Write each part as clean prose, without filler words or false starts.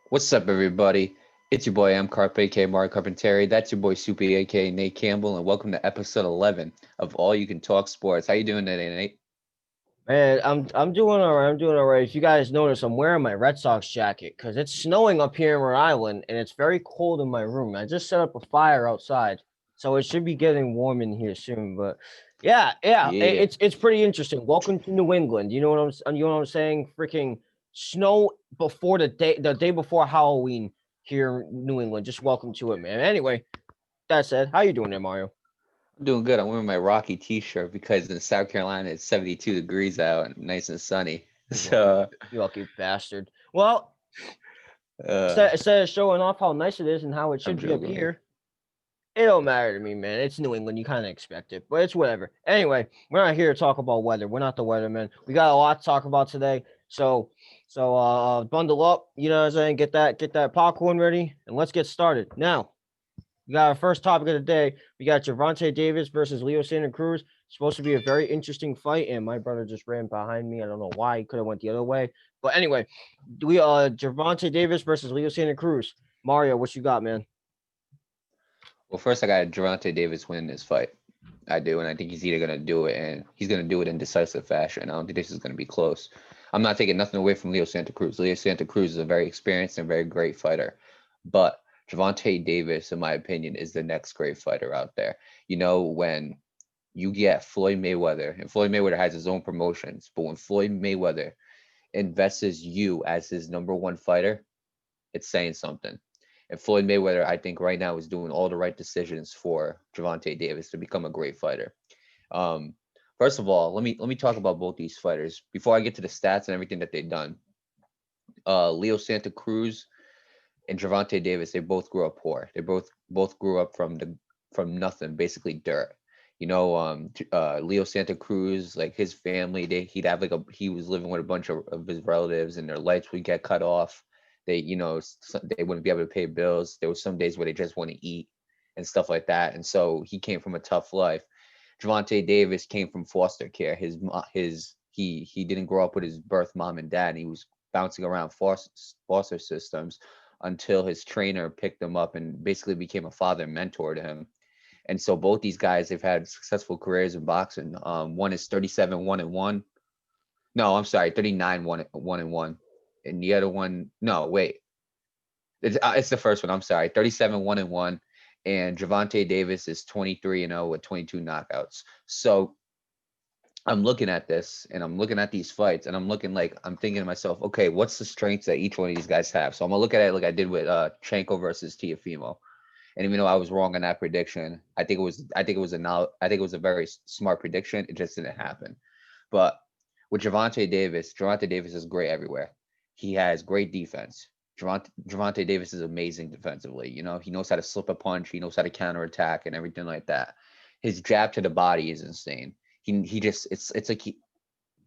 What's up, everybody? It's your boy M-Carp, aka Mario Carpenteri. That's your boy Soupy, aka Nate Campbell, and welcome to episode 11 of All You Can Talk Sports. How you doing today, Nate? Man, I'm doing all right. I'm doing all right. If you guys notice, I'm wearing my Red Sox jacket because it's snowing up here in Rhode Island and it's very cold in my room. I just set up a fire outside, so it should be getting warm in here soon. But yeah, Yeah. it's pretty interesting. Welcome to New England. You know what I'm saying? Freaking snow before the day before Halloween here in New England. Just welcome to it, man. Anyway, that said, how you doing there, Mario? I'm doing good. I'm wearing my Rocky t-shirt because in South Carolina it's 72 degrees out and nice and sunny. So, You lucky bastard. Well, uh, instead of showing off how nice it is and how it I'm should be up joking. here, it don't matter to me, man. It's New England. You kind of expect it, but it's whatever. Anyway, we're not here to talk about weather. We're not the weathermen. We got a lot to talk about today. So bundle up. You know what I'm saying? Get that popcorn ready, and let's get started. Now, we got our first topic of the day. We got Gervonta Davis versus Leo Santa Cruz. Supposed to be a very interesting fight, and my brother just ran behind me. I don't know why. He could have went the other way, but anyway, we Gervonta Davis versus Leo Santa Cruz. Mario, what you got, man? Well, first I got Gervonta Davis win this fight. I do, and I think he's either gonna do it and he's gonna do it in decisive fashion. I don't think this is gonna be close. I'm not taking nothing away from Leo Santa Cruz. Leo Santa Cruz is a very experienced and very great fighter, but Gervonta Davis, in my opinion, is the next great fighter out there. When you get Floyd Mayweather, and Floyd Mayweather has his own promotions, but when Floyd Mayweather invests you as his number one fighter, it's saying something. And Floyd Mayweather, I think right now is doing all the right decisions for Gervonta Davis to become a great fighter. Um, First of all, let me talk about both these fighters before I get to the stats and everything that they've done. Leo Santa Cruz and Gervonta Davis, they both grew up poor. They both grew up from nothing, basically dirt. Leo Santa Cruz, like his family, he was living with a bunch of his relatives, and their lights would get cut off. They wouldn't be able to pay bills. There were some days where they just want to eat and stuff like that. And so he came from a tough life. Gervonta Davis came from foster care. He didn't grow up with his birth mom and dad. He was bouncing around foster systems until his trainer picked him up and basically became a father and mentor to him. And so both these guys, they've had successful careers in boxing. One is 37 1-1. No, I'm sorry, 39 1-1. And the other one, no, wait, it's the first one. I'm sorry, 37 1-1. And Gervonta Davis is 23-0 with 22 knockouts. So I'm looking at this and I'm looking at these fights and I'm thinking to myself, okay, what's the strengths that each one of these guys have? So I'm gonna look at it like I did with Chanko versus Tiafimo. And even though I was wrong on that prediction, I think it was a very smart prediction. It just didn't happen. But with Gervonta Davis is great everywhere. He has great defense. Gervonta Davis is amazing defensively. He knows how to slip a punch. He knows how to counterattack and everything like that. His jab to the body is insane. He just it's like he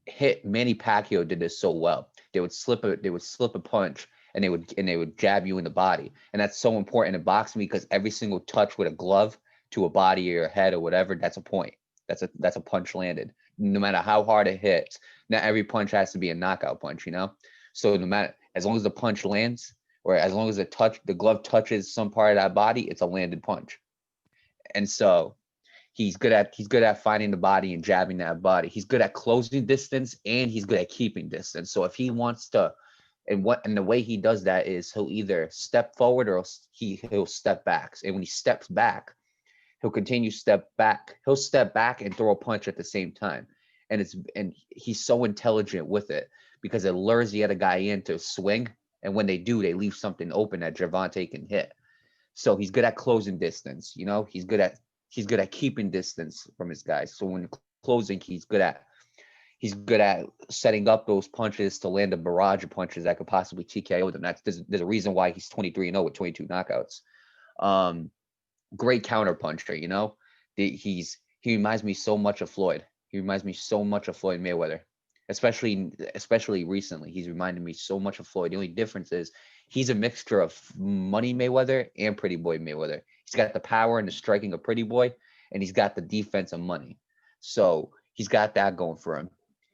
hit Manny Pacquiao did this so well. They would slip a punch and they would jab you in the body. And that's so important in boxing because every single touch with a glove to a body or your head or whatever, that's a point. That's a punch landed. No matter how hard it hits, not every punch has to be a knockout punch. So no matter as long as the punch lands or as long as the glove touches some part of that body, it's a landed punch. And so he's good at finding the body and jabbing that body. He's good at closing distance and he's good at keeping distance. So if he wants to, and the way he does that is he'll either step forward or he'll step back. And when he steps back, he'll continue step back. He'll step back and throw a punch at the same time. And he's so intelligent with it because it lures the other guy in to swing. And when they do, they leave something open that Gervonta can hit. So he's good at closing distance. He's good at keeping distance from his guys. So when closing, he's good at setting up those punches to land a barrage of punches that could possibly TKO them. There's a reason why he's 23-0 with 22 knockouts. Um, Great counter puncher. He reminds me so much of Floyd. He reminds me so much of Floyd Mayweather, especially recently. He's reminded me so much of Floyd. The only difference is he's a mixture of Money Mayweather and Pretty Boy Mayweather. He's got the power and the striking of Pretty Boy, and he's got the defense of Money. So he's got that going for him.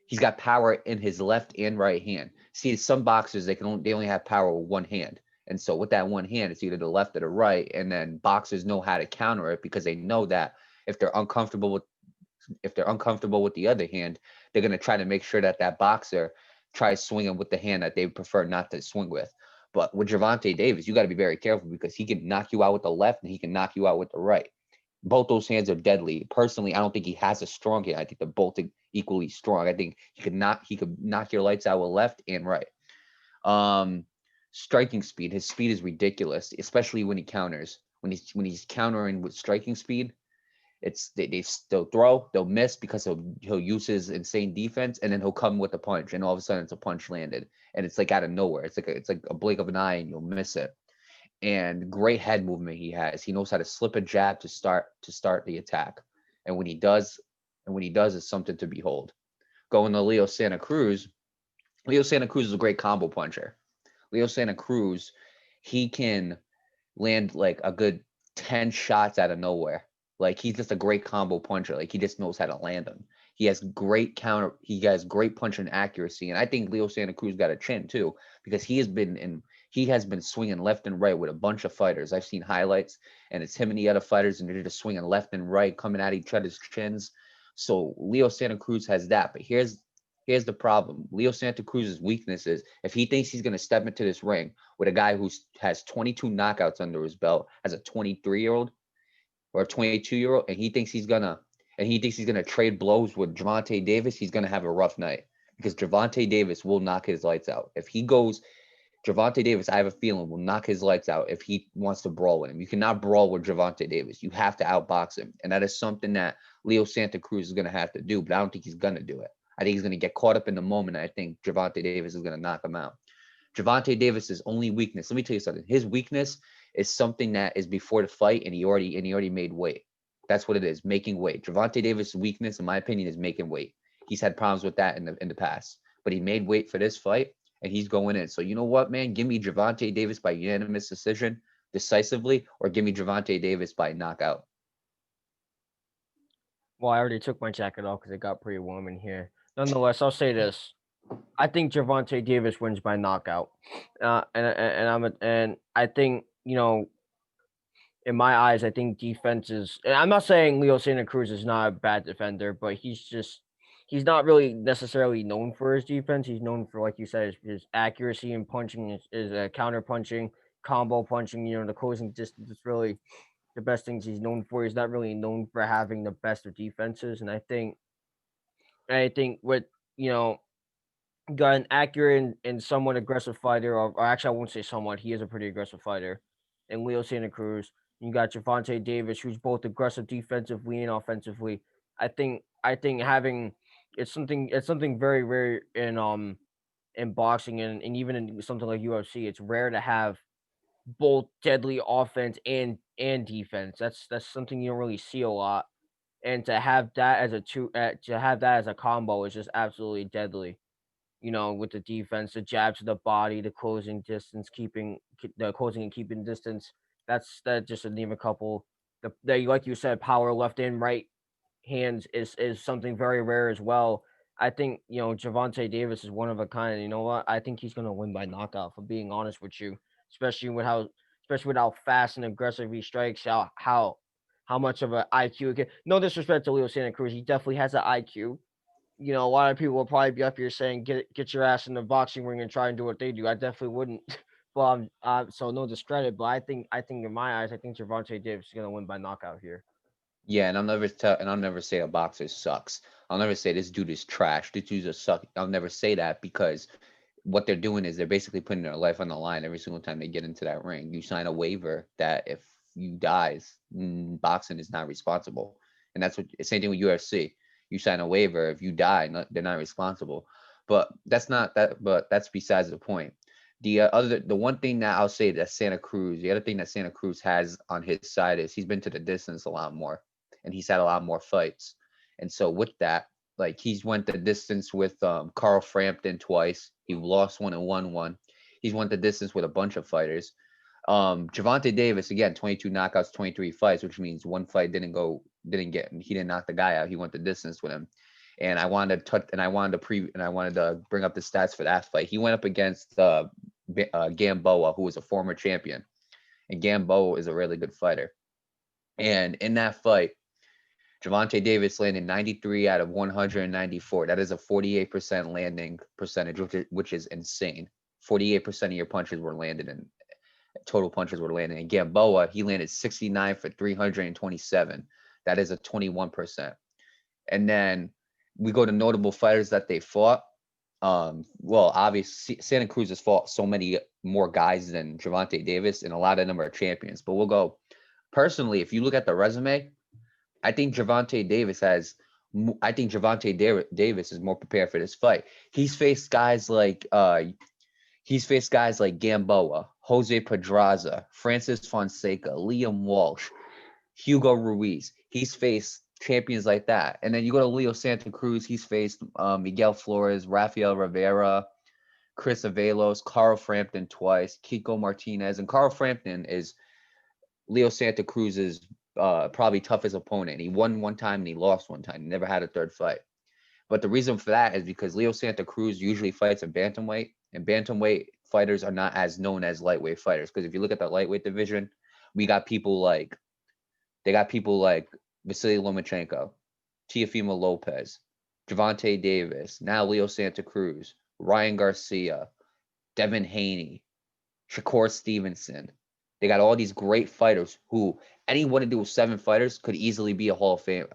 He's got power in his left and right hand. See, some boxers they only have power with one hand, And so with that one hand, it's either the left or the right. And then boxers know how to counter it because they know that if they're uncomfortable with the other hand, they're going to try to make sure that that boxer tries swinging with the hand that they prefer not to swing with. But with Gervonta Davis, you got to be very careful because he can knock you out with the left and he can knock you out with the right. Both those hands are deadly. Personally, I don't think he has a strong hand. I think they're both equally strong. I think he could knock your lights out with left and right. Um, Striking speed, his speed is ridiculous, especially when he counters. When he's countering with striking speed, it's they'll throw, they'll miss because he'll use his insane defense, and then he'll come with a punch, and all of a sudden it's a punch landed, and it's like out of nowhere. It's like a blink of an eye, and you'll miss it. And great head movement he has. He knows how to slip a jab to start the attack, and when he does, it's something to behold. Going to Leo Santa Cruz. Leo Santa Cruz is a great combo puncher. Leo Santa Cruz, he can land like a good 10 shots out of nowhere. Like he's just a great combo puncher. Like he just knows how to land them. He has great punching accuracy. And I think Leo Santa Cruz got a chin too, because he has been swinging left and right with a bunch of fighters. I've seen highlights, and it's him and the other fighters, and they're just swinging left and right, coming at each other's chins. So Leo Santa Cruz has that. But here's the problem. Leo Santa Cruz's weakness is if he thinks he's going to step into this ring with a guy who has 22 knockouts under his belt as a 23-year-old or a 22-year-old, and he thinks he's gonna trade blows with Gervonta Davis, he's gonna have a rough night because Gervonta Davis will knock his lights out. If he goes, Gervonta Davis, I have a feeling, will knock his lights out if he wants to brawl with him. You cannot brawl with Gervonta Davis. You have to outbox him, and that is something that Leo Santa Cruz is gonna have to do. But I don't think he's gonna do it. I think he's gonna get caught up in the moment. And I think Gervonta Davis is gonna knock him out. Gervonta Davis's only weakness. Let me tell you something. His weakness is something that is before the fight, and he already made weight. That's what it is, making weight. Gervonta Davis' weakness, in my opinion, is making weight. He's had problems with that in the past, but he made weight for this fight, and he's going in. So you know what, man? Give me Gervonta Davis by unanimous decision, decisively, or give me Gervonta Davis by knockout. Well, I already took my jacket off because it got pretty warm in here. Nonetheless, I'll say this: I think Gervonta Davis wins by knockout, and I think in my eyes, I think defense is. And I'm not saying Leo Santa Cruz is not a bad defender, but he's not really necessarily known for his defense. He's known for, like you said, his accuracy in punching, his counter punching, combo punching. The closing distance is really the best things he's known for. He's not really known for having the best of defenses, and I think with you know got an accurate and somewhat aggressive fighter, or actually I won't say somewhat. He is a pretty aggressive fighter, and Leo Santa Cruz. You got Gervonta Davis, who's both aggressive defensively and offensively. I think having it's something very rare in boxing and even in something like UFC. It's rare to have both deadly offense and defense. That's something you don't really see a lot. And to have that as to have that as a combo is just absolutely deadly. With the defense, the jab to the body, the closing distance, the closing and keeping distance. That just to name a couple. Like you said, power left and right hands is something very rare as well. I think Gervonta Davis is one of a kind. And you know what? I think he's gonna win by knockout. For being honest with you, especially with how especially with how fast and aggressive he strikes. How much of an IQ? No disrespect to Leo Santa Cruz, he definitely has an IQ. A lot of people will probably be up here saying, "Get your ass in the boxing ring and try and do what they do." I definitely wouldn't. Well, so no discredit, but I think in my eyes, I think Gervonta Davis is gonna win by knockout here. Yeah, and I'll never say a boxer sucks. I'll never say this dude is trash. This dude's a suck. I'll never say that because what they're doing is they're basically putting their life on the line every single time they get into that ring. You sign a waiver that if you dies, boxing is not responsible, and that's what same thing with UFC. You sign a waiver if you die, they're not responsible. But that's not that. But that's besides the point. The one thing that I'll say that the other thing that Santa Cruz has on his side is he's been to the distance a lot more, and he's had a lot more fights. And so with that, like he's went the distance with Carl Frampton twice. He lost one and won one. He's went the distance with a bunch of fighters. Gervonta Davis, again, 22 knockouts, 23 fights, which means one fight he didn't knock the guy out. He went the distance with him. And I wanted to bring up the stats for that fight. He went up against Gamboa, who was a former champion. And Gamboa is a really good fighter. And in that fight, Gervonta Davis landed 93 out of 194. That is a 48% landing percentage, which is insane. 48% of your punches were landed, and total punches were landed. And Gamboa, he landed 69 for 327. That is a 21%. And then we go to notable fighters that they fought. Well, obviously, Santa Cruz has fought so many more guys than Gervonta Davis, and a lot of them are champions. But we'll go personally. If you look at the resume, I think Gervonta Davis has. I think Gervonta Davis is more prepared for this fight. He's faced guys like Gamboa, Jose Pedraza, Francis Fonseca, Liam Walsh, Hugo Ruiz. He's faced champions like that. And then you go to Leo Santa Cruz. He's faced Miguel Flores, Rafael Rivera, Chris Avalos, Carl Frampton twice, Kiko Martinez. And Carl Frampton is Leo Santa Cruz's probably toughest opponent. He won one time and he lost one time. He never had a third fight. But the reason for that is because Leo Santa Cruz usually fights in bantamweight, and bantamweight fighters are not as known as lightweight fighters. Because if you look at the lightweight division, they got people like Vasily Lomachenko, Teofimo Lopez, Gervonta Davis, now Leo Santa Cruz, Ryan Garcia, Devin Haney, Shakur Stevenson. They got all these great fighters who any one of those 7 fighters could easily be a Hall of Fame.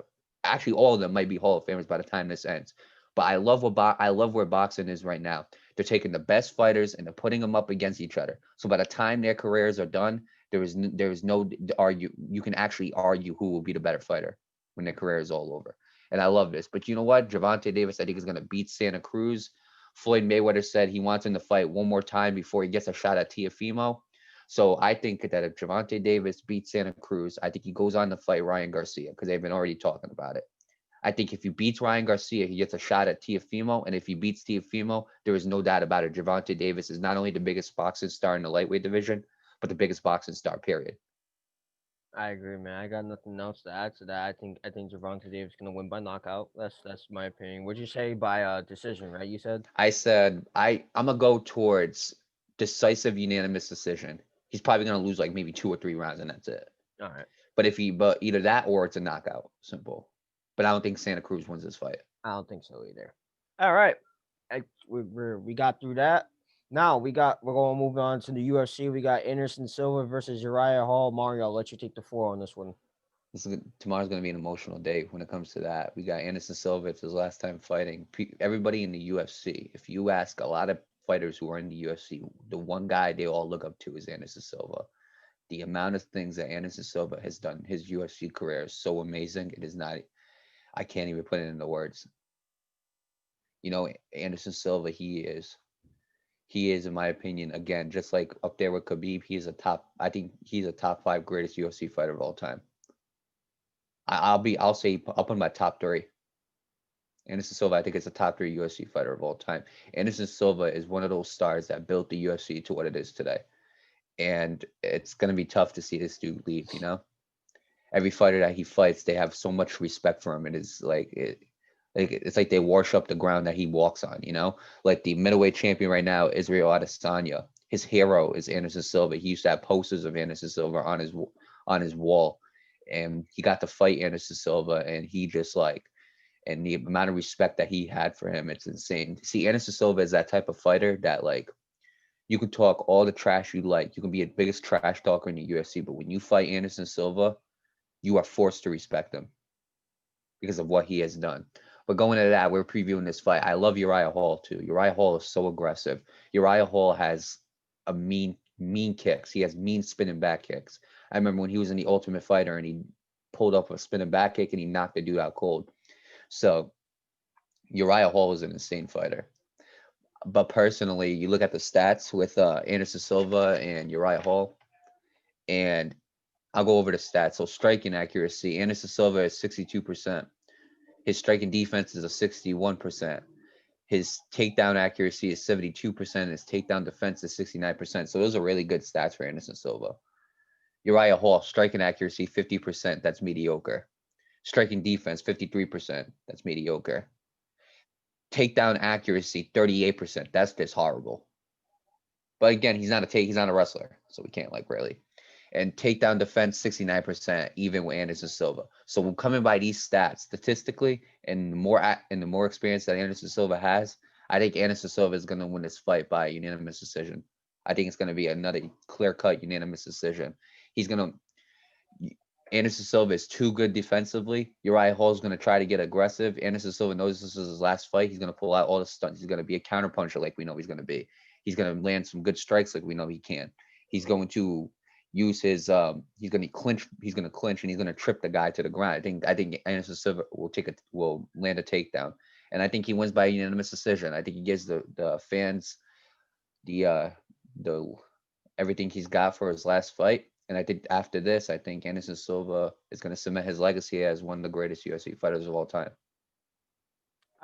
Actually, all of them might be Hall of Famers by the time this ends. But I love where boxing is right now. They're taking the best fighters and they're putting them up against each other. So by the time their careers are done, there is no argue. You can actually argue who will be the better fighter when their career is all over. And I love this. But you know what? Gervonta Davis, I think, is going to beat Santa Cruz. Floyd Mayweather said he wants him to fight one more time before he gets a shot at Teofimo. So I think that if Gervonta Davis beats Santa Cruz, I think he goes on to fight Ryan Garcia because they've been already talking about it. I think if he beats Ryan Garcia, he gets a shot at Teofimo. And if he beats Teofimo, there is no doubt about it. Gervonta Davis is not only the biggest boxing star in the lightweight division, but the biggest boxing star, period. I agree, man. I got nothing else to add to that. I think Gervonta Davis is gonna win by knockout. That's my opinion. Would you say by decision, right? You said. I said I'm gonna go towards decisive unanimous decision. He's probably gonna lose like maybe 2 or 3 rounds and that's it. All right. But either that or it's a knockout. Simple. But I don't think Santa Cruz wins this fight. I don't think so either. All right. We got through that. Now we're going to move on to the UFC. We got Anderson Silva versus Uriah Hall. Mario, I'll let you take the floor on this one. Tomorrow's going to be an emotional day when it comes to that. We got Anderson Silva. It's his last time fighting. Everybody in the UFC, if you ask a lot of fighters who are in the UFC, the one guy they all look up to is Anderson Silva. The amount of things that Anderson Silva has done, his UFC career is so amazing. It is not, I can't even put it into words. You know, Anderson Silva, he is, in my opinion, again, just like up there with Khabib, I think he's a top 5 greatest UFC fighter of all time. I'll put him my top 3. Anderson Silva, I think, is a top 3 UFC fighter of all time. Anderson Silva is one of those stars that built the UFC to what it is today. And it's going to be tough to see this dude leave, you know? Every fighter that he fights, they have so much respect for him. It is it's like they wash up the ground that he walks on, you know? Like the middleweight champion right now, Israel Adesanya. His hero is Anderson Silva. He used to have posters of Anderson Silva on his wall. And he got to fight Anderson Silva, and he just and the amount of respect that he had for him, it's insane. See, Anderson Silva is that type of fighter that you can talk all the trash you like. You can be the biggest trash talker in the UFC, but when you fight Anderson Silva, you are forced to respect him because of what he has done. But going into that, we're previewing this fight. I love Uriah Hall too. Uriah Hall is so aggressive. Uriah Hall has a mean kicks. He has mean spinning back kicks. I remember when he was in the Ultimate Fighter and he pulled up a spinning back kick and he knocked the dude out cold. So Uriah Hall is an insane fighter. But personally, you look at the stats with Anderson Silva and Uriah Hall, and I'll go over the stats. So striking accuracy, Anderson Silva is 62%. His striking defense is a 61%. His takedown accuracy is 72%. His takedown defense is 69%. So those are really good stats for Anderson Silva. Uriah Hall, striking accuracy 50%. That's mediocre. Striking defense 53%. That's mediocre. Takedown accuracy 38%. That's just horrible. But again, he's not a wrestler, so we can't like really. And takedown defense 69%, even with Anderson Silva. So when coming by these stats statistically, and the more experience that Anderson Silva has, I think Anderson Silva is going to win this fight by unanimous decision. I think it's going to be another clear-cut unanimous decision. Anderson Silva is too good defensively. Uriah Hall is going to try to get aggressive. Anderson Silva knows this is his last fight. He's going to pull out all the stunts. He's going to be a counterpuncher like we know he's going to be. He's going to land some good strikes like we know he can. He's going to use his he's going to clinch and he's going to trip the guy to the ground. I think Anderson Silva will land a takedown, and I think he wins by unanimous decision. I think he gives the fans the everything he's got for his last fight. And I think after this, I think Anderson Silva is going to cement his legacy as one of the greatest UFC fighters of all time.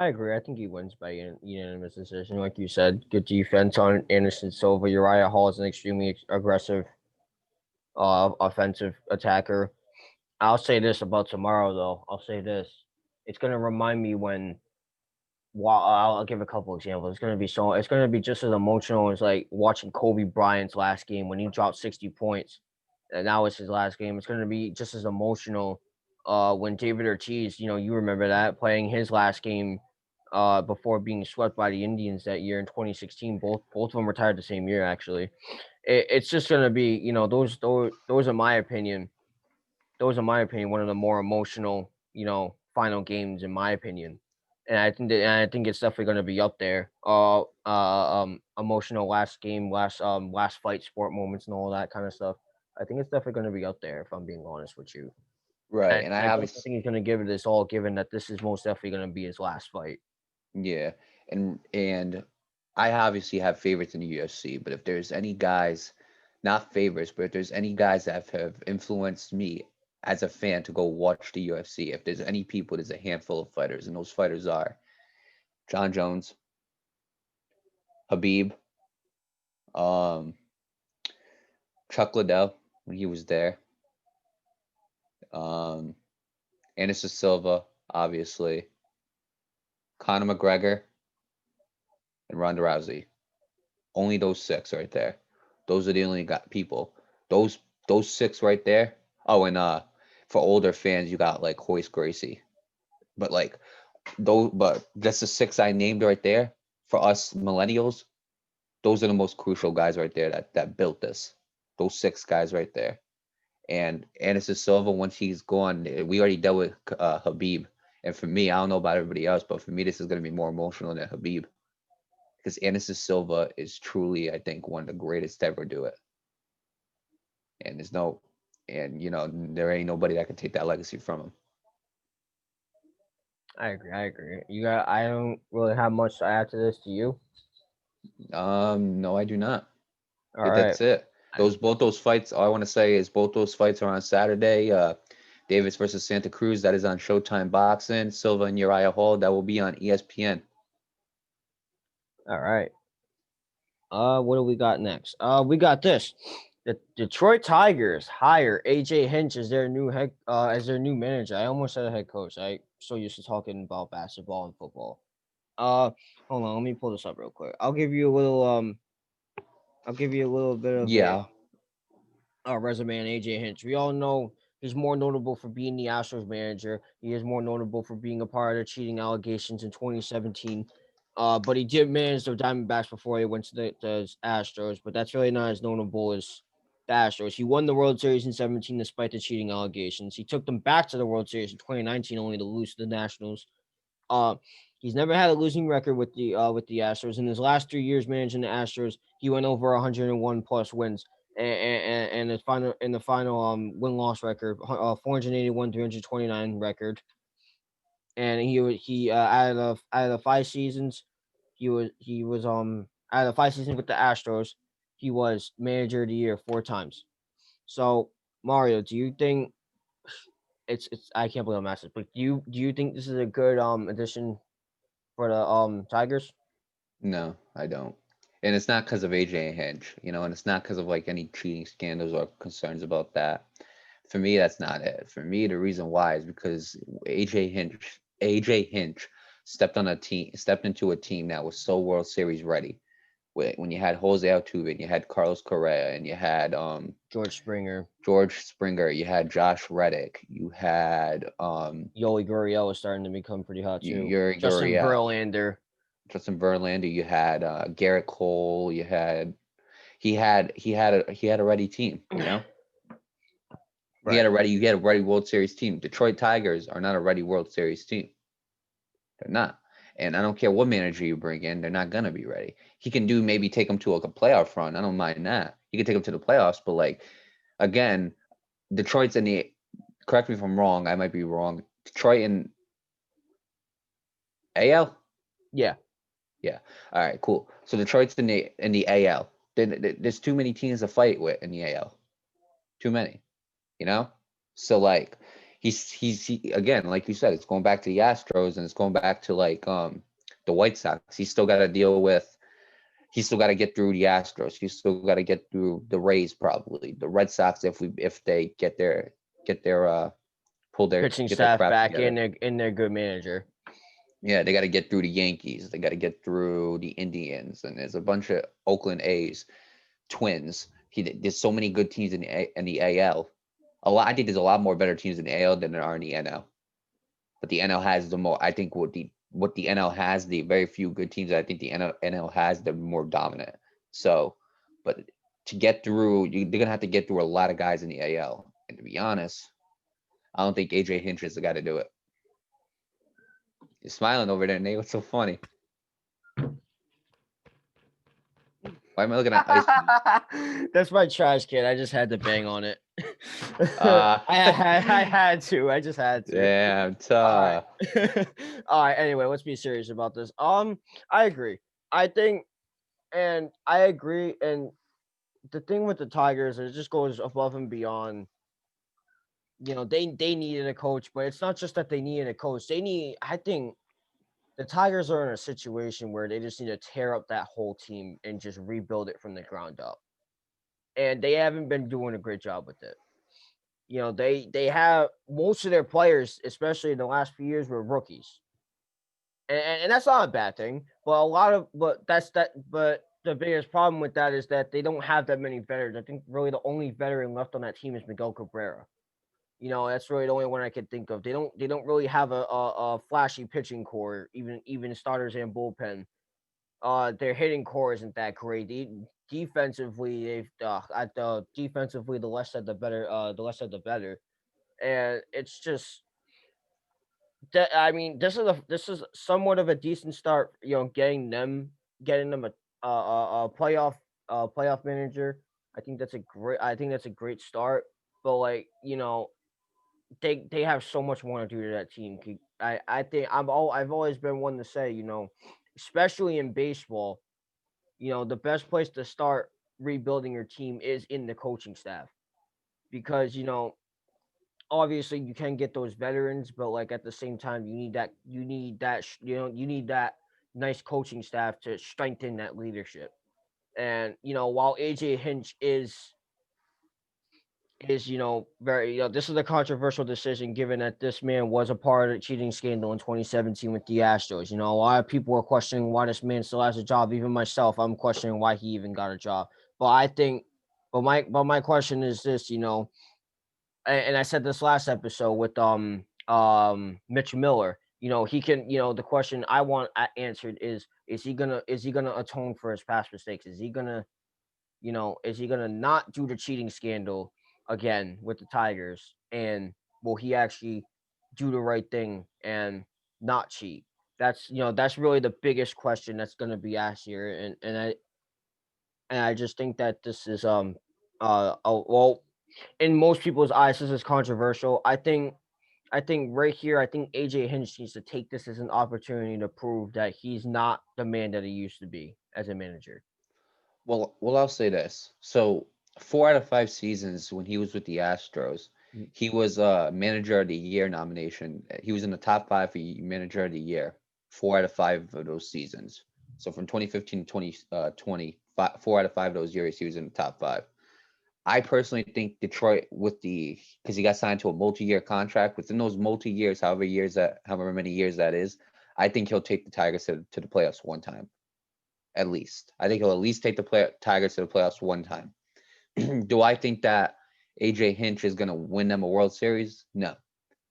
I agree. I think he wins by unanimous decision. Like you said, good defense on Anderson Silva. Uriah Hall is an extremely aggressive offensive attacker. I'll say this about tomorrow, though. I'll say this. It's going to remind me when I'll give a couple examples. It's going to be just as emotional as like watching Kobe Bryant's last game when he dropped 60 points. And now it's his last game. It's going to be just as emotional when David Ortiz, you remember that, playing his last game before being swept by the Indians that year in 2016. Both of them retired the same year, actually. It's just going to be, those are my opinion. Those are my opinion, one of the more emotional, final games in my opinion. And I think it's definitely going to be up there. Emotional last game, last fight, sport moments, and all that kind of stuff. I think it's definitely going to be up there, if I'm being honest with you. Right, and I don't think he's going to give it his all, given that this is most definitely going to be his last fight. Yeah, and I obviously have favorites in the UFC, but if there's any guys, not favorites, but if there's any guys that have influenced me as a fan to go watch the UFC, if there's any people, there's a handful of fighters, and those fighters are John Jones, Habib, Chuck Liddell when he was there, Anderson Silva, obviously, Conor McGregor, and Ronda Rousey. Only those six right there. Those are the only people. Those six right there. Oh, and for older fans, you got like Hoist Gracie. But that's the six I named right there. For us millennials, those are the most crucial guys right there that built this. Those six guys right there. And Anderson Silva, once he's gone, we already dealt with Habib. And for me, I don't know about everybody else, but for me, this is going to be more emotional than Habib. Because Anderson Silva is truly, I think, one of the greatest to ever do it. And there ain't nobody that can take that legacy from him. I agree. I don't really have much to add to this. Do you? No, I do not. All right. That's it. Both those fights. All I want to say is both those fights are on Saturday. Davis versus Santa Cruz. That is on Showtime Boxing. Silva and Uriah Hall. That will be on ESPN. All right. What do we got next? We got this. The Detroit Tigers hire AJ Hinch as their new manager. I almost said a head coach. I so used to talking about basketball and football. Hold on, let me pull this up real quick. I'll give you a little bit of a resume on AJ Hinch. We all know he's more notable for being the Astros manager. He is more notable for being a part of the cheating allegations in 2017. But he did manage the Diamondbacks before he went to the Astros, but that's really not as notable as the Astros. He won the World Series in 17 despite the cheating allegations. He took them back to the World Series in 2019 only to lose to the Nationals. He's never had a losing record with the Astros. In his last 3 years managing the Astros, he went over 101 plus wins. And the final win-loss record, 481, 329 record. And he out of the 5 seasons, he was out of the 5 seasons with the Astros, he was manager of the year 4 times. So Mario, do you think it's I can't believe I'm asking, but do you think this is a good addition for the Tigers? No, I don't. And it's not because of AJ Hinch, and it's not because of like any cheating scandals or concerns about that. For me, that's not it. For me, the reason why is because AJ Hinch stepped into a team that was so World Series ready when you had Jose Altuve and you had Carlos Correa and you had George Springer, you had Josh Reddick, you had Yoli Gurriel was starting to become pretty hot too. Uriah, Justin Verlander, you had Garrett Cole, you had he had a ready team, you know. Right. You had a ready World Series team. Detroit Tigers are not a ready World Series team. They're not. And I don't care what manager you bring in, they're not gonna be ready. He can maybe take them to a playoff run. I don't mind that. He can take them to the playoffs, but like again, Detroit's in the. Correct me if I'm wrong. I might be wrong. Detroit in AL. Yeah. Yeah. All right. Cool. So Detroit's in the AL. There's too many teams to fight with in the AL. Too many. You know. So like he again, like you said, it's going back to the Astros and it's going back to like the White Sox. He's still got to deal with. He's still got to get through the Astros. He's still got to get through the Rays, probably the Red Sox if they get their pull their pitching get their staff crap back together. in their good manager. Yeah, they got to get through the Yankees. They got to get through the Indians, and there's a bunch of Oakland A's, Twins. There's so many good teams in the AL. I think there's a lot more better teams in the AL than there are in the NL. But the NL has the more. I think what the NL has, the very few good teams. I think the NL has, they're more dominant. So, but to get through, they're gonna have to get through a lot of guys in the AL. And to be honest, I don't think AJ Hinch is the guy to do it. You're smiling over there, Nate. What's so funny? Why am I looking at ice cream? That's my trash can. I just had to bang on it. I had to. I just had to. Damn, tough. All right. Anyway, let's be serious about this. I agree. I think, and I agree. And the thing with the Tigers, it just goes above and beyond. You know, they needed a coach, but it's not just that they needed a coach. I think the Tigers are in a situation where they just need to tear up that whole team and just rebuild it from the ground up. And they haven't been doing a great job with it. You know, they have most of their players, especially in the last few years, were rookies. And that's not a bad thing. But but the biggest problem with that is that they don't have that many veterans. I think really the only veteran left on that team is Miguel Cabrera. You know, that's really the only one I could think of. They don't really have a flashy pitching core, even starters and bullpen. Their hitting core isn't that great. Defensively, defensively, the less said the better. The less said the better. And it's just that, I mean, this is somewhat of a decent start. You know, getting them a playoff manager. I think that's a great start. But like, you know, they have so much more to do to that team. I think I've always been one to say, you know, especially in baseball, you know, the best place to start rebuilding your team is in the coaching staff, because you know, obviously you can get those veterans, but like at the same time you need that nice coaching staff to strengthen that leadership. And you know, while AJ Hinch is, you know, very, you know, this is a controversial decision given that this man was a part of the cheating scandal in 2017 with the Astros. You know, a lot of people are questioning why this man still has a job. Even myself, I'm questioning why he even got a job. But I think, but my question is this, you know, and I said this last episode with Mitch Miller. You know, he can, you know, the question I want answered is he gonna atone for his past mistakes? Is he gonna, you know, is he gonna not do the cheating scandal again with the Tigers? And will he actually do the right thing and not cheat? That's, you know, that's really the biggest question that's gonna be asked here. And I just think that this is well, in most people's eyes, this is controversial. I think right here, I think AJ Hinch needs to take this as an opportunity to prove that he's not the man that he used to be as a manager. Well, I'll say this. So 4 out of 5 seasons when he was with the Astros, Mm. he was manager of the year nomination. He was in the top 5 for manager of the year 4 out of 5 of those seasons. So from 2015 to 2020, 4 out of 5 of those years, he was in the top 5. I personally think Detroit because he got signed to a multi-year contract within those multi-years, however many years that is, I think he'll take the Tigers to the playoffs one time. At least. I think he'll at least take the Tigers to the playoffs one time. Do I think that AJ Hinch is going to win them a World Series? No.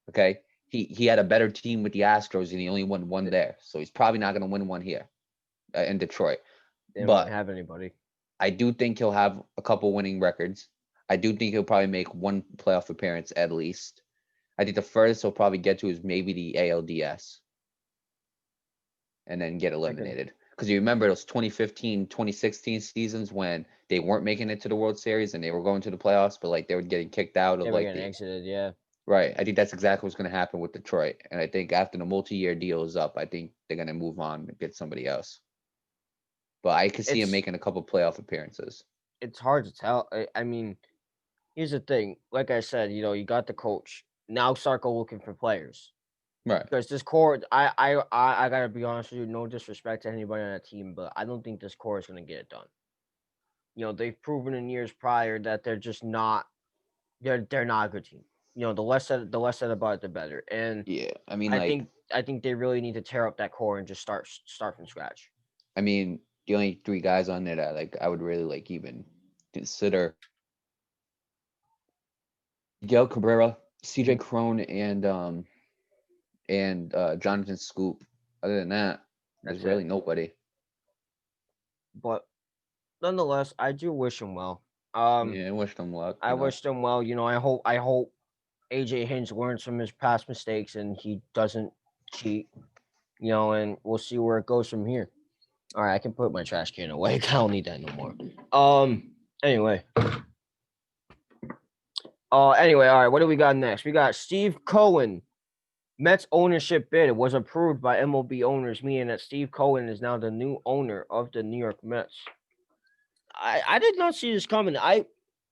Okay. He had a better team with the Astros and he only won one there. So he's probably not going to win one here in Detroit. They don't But have anybody. I do think he'll have a couple winning records. I do think he'll probably make one playoff appearance at least. I think the furthest he'll probably get to is maybe the ALDS and then get eliminated. Because you remember those 2015, 2016 seasons when they weren't making it to the World Series and they were going to the playoffs, but like they were getting kicked out of They were like getting exited, yeah. Right. I think that's exactly what's going to happen with Detroit. And I think after the multi-year deal is up, I think they're going to move on and get somebody else. But I could see him making a couple playoff appearances. It's hard to tell. I mean, here's the thing. Like I said, you got the coach. Now start looking for players. Right. Because this core, I gotta be honest with you, no disrespect to anybody on that team, but I don't think this core is gonna get it done. They've proven in years prior that they're just not. They're not a good team. The less said about it, the better. And yeah, I mean, I think they really need to tear up that core and just start from scratch. I mean, the only three guys on there that I would really even consider Miguel Cabrera, CJ Crone, and Jonathan Scoop. Other than that, there's really nobody. But nonetheless, I do wish him well. Yeah, I wish them luck. I wish them well. I hope AJ Hinch learns from his past mistakes and he doesn't cheat. And we'll see where it goes from here. All right, I can put my trash can away. I don't need that no more. Anyway. All right, what do we got next? We got Steve Cohen. Mets ownership bid was approved by MLB owners, meaning that Steve Cohen is now the new owner of the New York Mets. I did not see this coming. I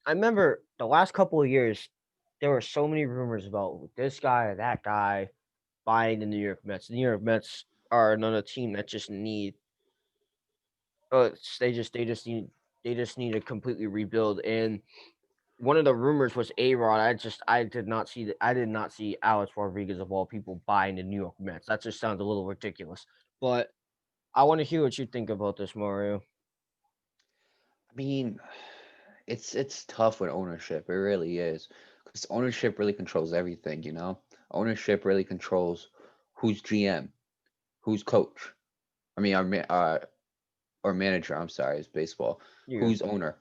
remember the last couple of years, there were so many rumors about this guy or that guy buying the New York Mets. The New York Mets are another team that just need. They just need to completely rebuild. And one of the rumors was A-Rod. I did not see Alex Rodriguez of all people buying the New York Mets. That just sounds a little ridiculous. But I want to hear what you think about this, Mario. I mean, it's tough with ownership. It really is. Because ownership really controls everything, Ownership really controls who's GM, who's coach. I mean, or manager, I'm sorry, it's baseball. Who's owner?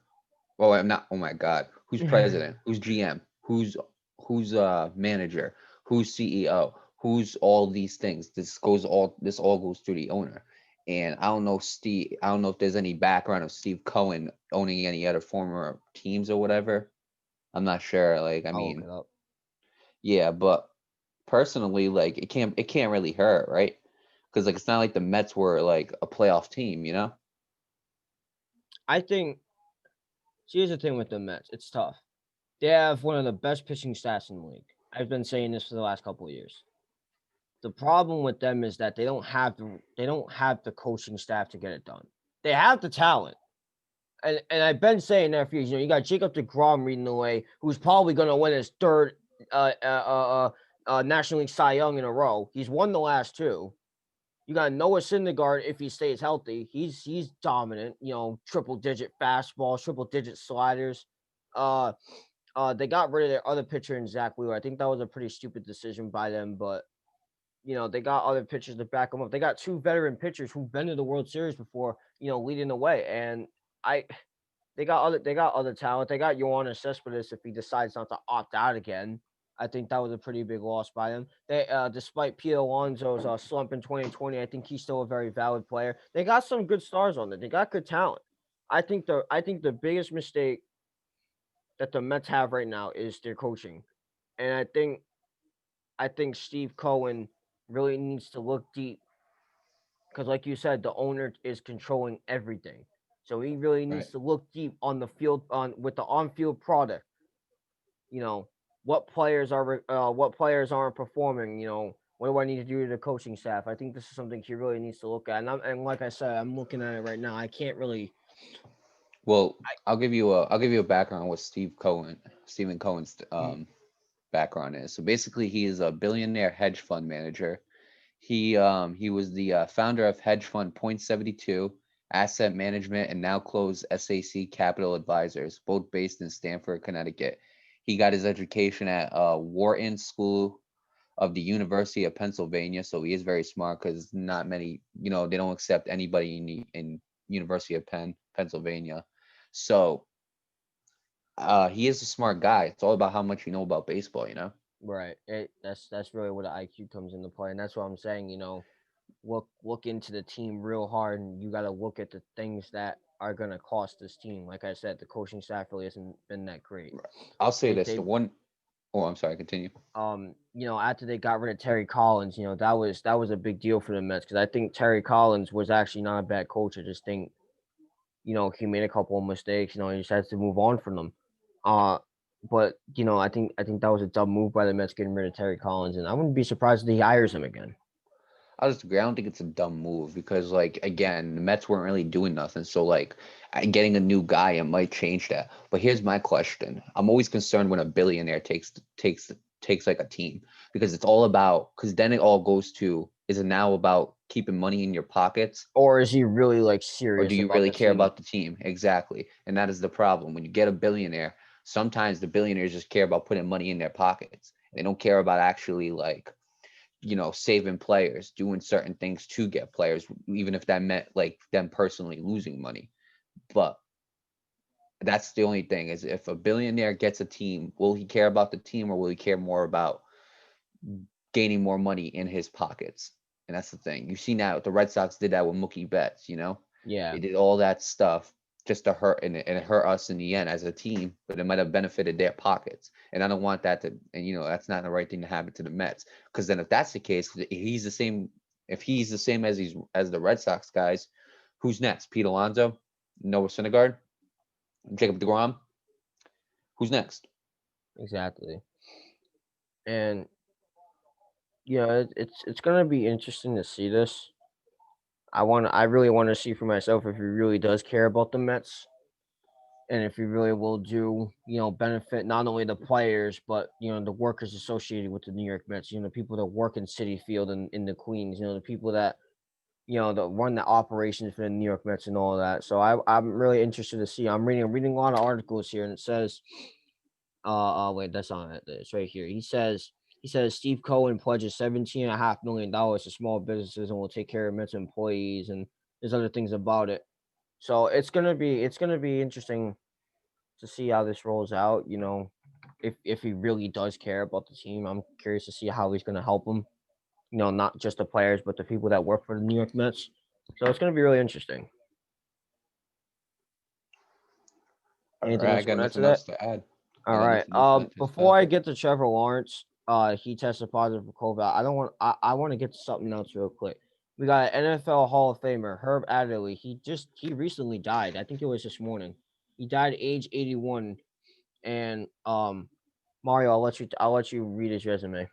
Oh, I'm not. Oh my God. Who's president? Who's GM? Who's manager? Who's CEO? Who's all these things? This all goes through the owner. And I don't know if there's any background of Steve Cohen owning any other former teams or whatever. I'm not sure. I mean, yeah, but personally, it can't really hurt, right? Because it's not like the Mets were a playoff team, I think. Here's the thing with the Mets. It's tough. They have one of the best pitching stats in the league. I've been saying this for the last couple of years. The problem with them is that they don't have the coaching staff to get it done. They have the talent. And I've been saying that for years. You got Jacob deGrom leading the way, who's probably going to win his third National League Cy Young in a row. He's won the last two. You got Noah Syndergaard if he stays healthy. He's dominant. Triple digit fastball, triple digit sliders. They got rid of their other pitcher in Zach Wheeler. I think that was a pretty stupid decision by them, but they got other pitchers to back them up. They got two veteran pitchers who've been to the World Series before, leading the way. And they got other talent. They got Yoenis Cespedes if he decides not to opt out again. I think that was a pretty big loss by them. They, despite Pete Alonso's slump in 2020, I think he's still a very valid player. They got some good stars on there. They got good talent. I think the biggest mistake that the Mets have right now is their coaching, and I think Steve Cohen really needs to look deep because, like you said, the owner is controlling everything. So he really needs to look deep on the field with the on-field product. What players aren't performing. What do I need to do to the coaching staff? I think this is something he really needs to look at. And like I said, I'm looking at it right now. I can't really. Well, I'll give you a background on what Stephen Cohen's background is. So basically, he is a billionaire hedge fund manager. He was the founder of hedge fund Point 72, Asset Management, and now closed SAC Capital Advisors, both based in Stamford, Connecticut. He got his education at Wharton School of the University of Pennsylvania, so he is very smart because not many, they don't accept anybody in University of Pennsylvania. So he is a smart guy. It's all about how much you know about baseball. Right. That's really where the IQ comes into play, and that's what I'm saying. Look into the team real hard, and you got to look at the things that are gonna cost this team. Like I said, the coaching staff really hasn't been that great. I'll say this: They the one oh, I'm sorry. Continue. after they got rid of Terry Collins, that was a big deal for the Mets because I think Terry Collins was actually not a bad coach. I just think, he made a couple of mistakes. He just has to move on from them. But I think that was a dumb move by the Mets getting rid of Terry Collins, and I wouldn't be surprised if he hires him again. I just agree. I don't think it's a dumb move because, again, the Mets weren't really doing nothing. So, getting a new guy, it might change that. But here's my question: I'm always concerned when a billionaire takes like a team because it's all about because then it all goes to is it now about keeping money in your pockets Or is he really or do serious you about really the care team? about the team? Exactly, and that is the problem when you get a billionaire. Sometimes the billionaires just care about putting money in their pockets. They don't care about actually saving players, doing certain things to get players, even if that meant them personally losing money. But that's the only thing is if a billionaire gets a team, will he care about the team or will he care more about gaining more money in his pockets? And that's the thing. You see now the Red Sox did that with Mookie Betts. Yeah. They did all that stuff just to hurt and it hurt us in the end as a team, but it might have benefited their pockets. And I don't want that to, and that's not the right thing to happen to the Mets. Because then if that's the case, if he's the same as the Red Sox guys, who's next? Pete Alonso, Noah Syndergaard, Jacob DeGrom. Who's next? Exactly. And it's gonna be interesting to see this. I really want to see for myself if he really does care about the Mets and if he really will do, benefit not only the players but the workers associated with the New York Mets. The people that work in City Field and in the Queens. The people that that run the operations for the New York Mets and all that. So I'm really interested to see. I'm reading a lot of articles here, and it says, wait, that's on it. It's right here. He says Steve Cohen pledges $17.5 million to small businesses and will take care of Mets employees, and there's other things about it. So it's gonna be interesting to see how this rolls out. If he really does care about the team, I'm curious to see how he's gonna help them. Not just the players, but the people that work for the New York Mets. So it's gonna be really interesting. All Anything right, I else you got want to add to nothing that? else to add. I All got right. nothing else to add to this Before I topic. get to Trevor Lawrence, he tested positive for COVID. I don't want. I want to get to something else real quick. We got an NFL Hall of Famer, Herb Adderley. He recently died. I think it was this morning. He died at age 81. And Mario, I'll let you read his resume.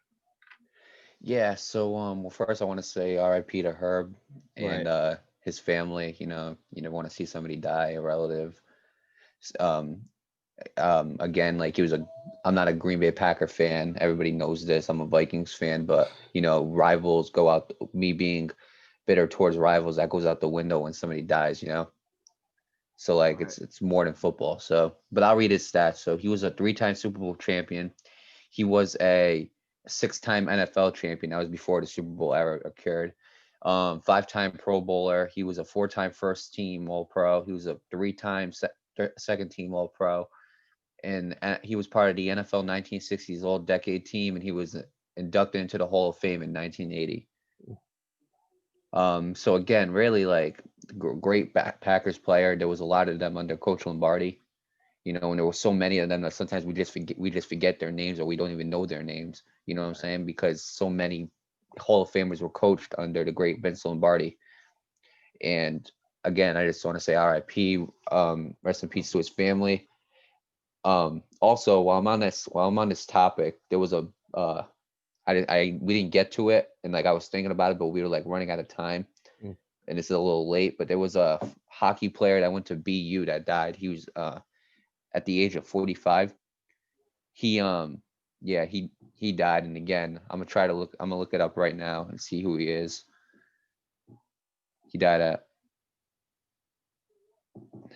Yeah, so well first I want to say RIP to Herb and Right. his family, you never want to see somebody die, a relative. S- Um again, I'm not a Green Bay Packer fan. Everybody knows this. I'm a Vikings fan, but rivals go out me being bitter towards rivals, that goes out the window when somebody dies. So Right. it's more than football. So, but I'll read his stats. So he was a three-time Super Bowl champion. He was a six-time NFL champion. That was before the Super Bowl era occurred. Five-time Pro Bowler. He was a four-time first team All Pro. He was a three-time second team All Pro. And he was part of the NFL 1960s All Decade team, and he was inducted into the Hall of Fame in 1980. So again, really great Packers player. There was a lot of them under Coach Lombardi, and there were so many of them that sometimes we just forget their names or we don't even know their names. You know what I'm Right. saying? Because so many Hall of Famers were coached under the great Vince Lombardi. And again, I just want to say R.I.P. Rest in peace to his family. Also, while I'm on this topic, there was a we didn't get to it, and I was thinking about it, but we were running out of time, Mm. and it's a little late. But there was a hockey player that went to BU that died. He was at the age of 45. He yeah, he died, and again, I'm gonna look it up right now and see who he is. He died at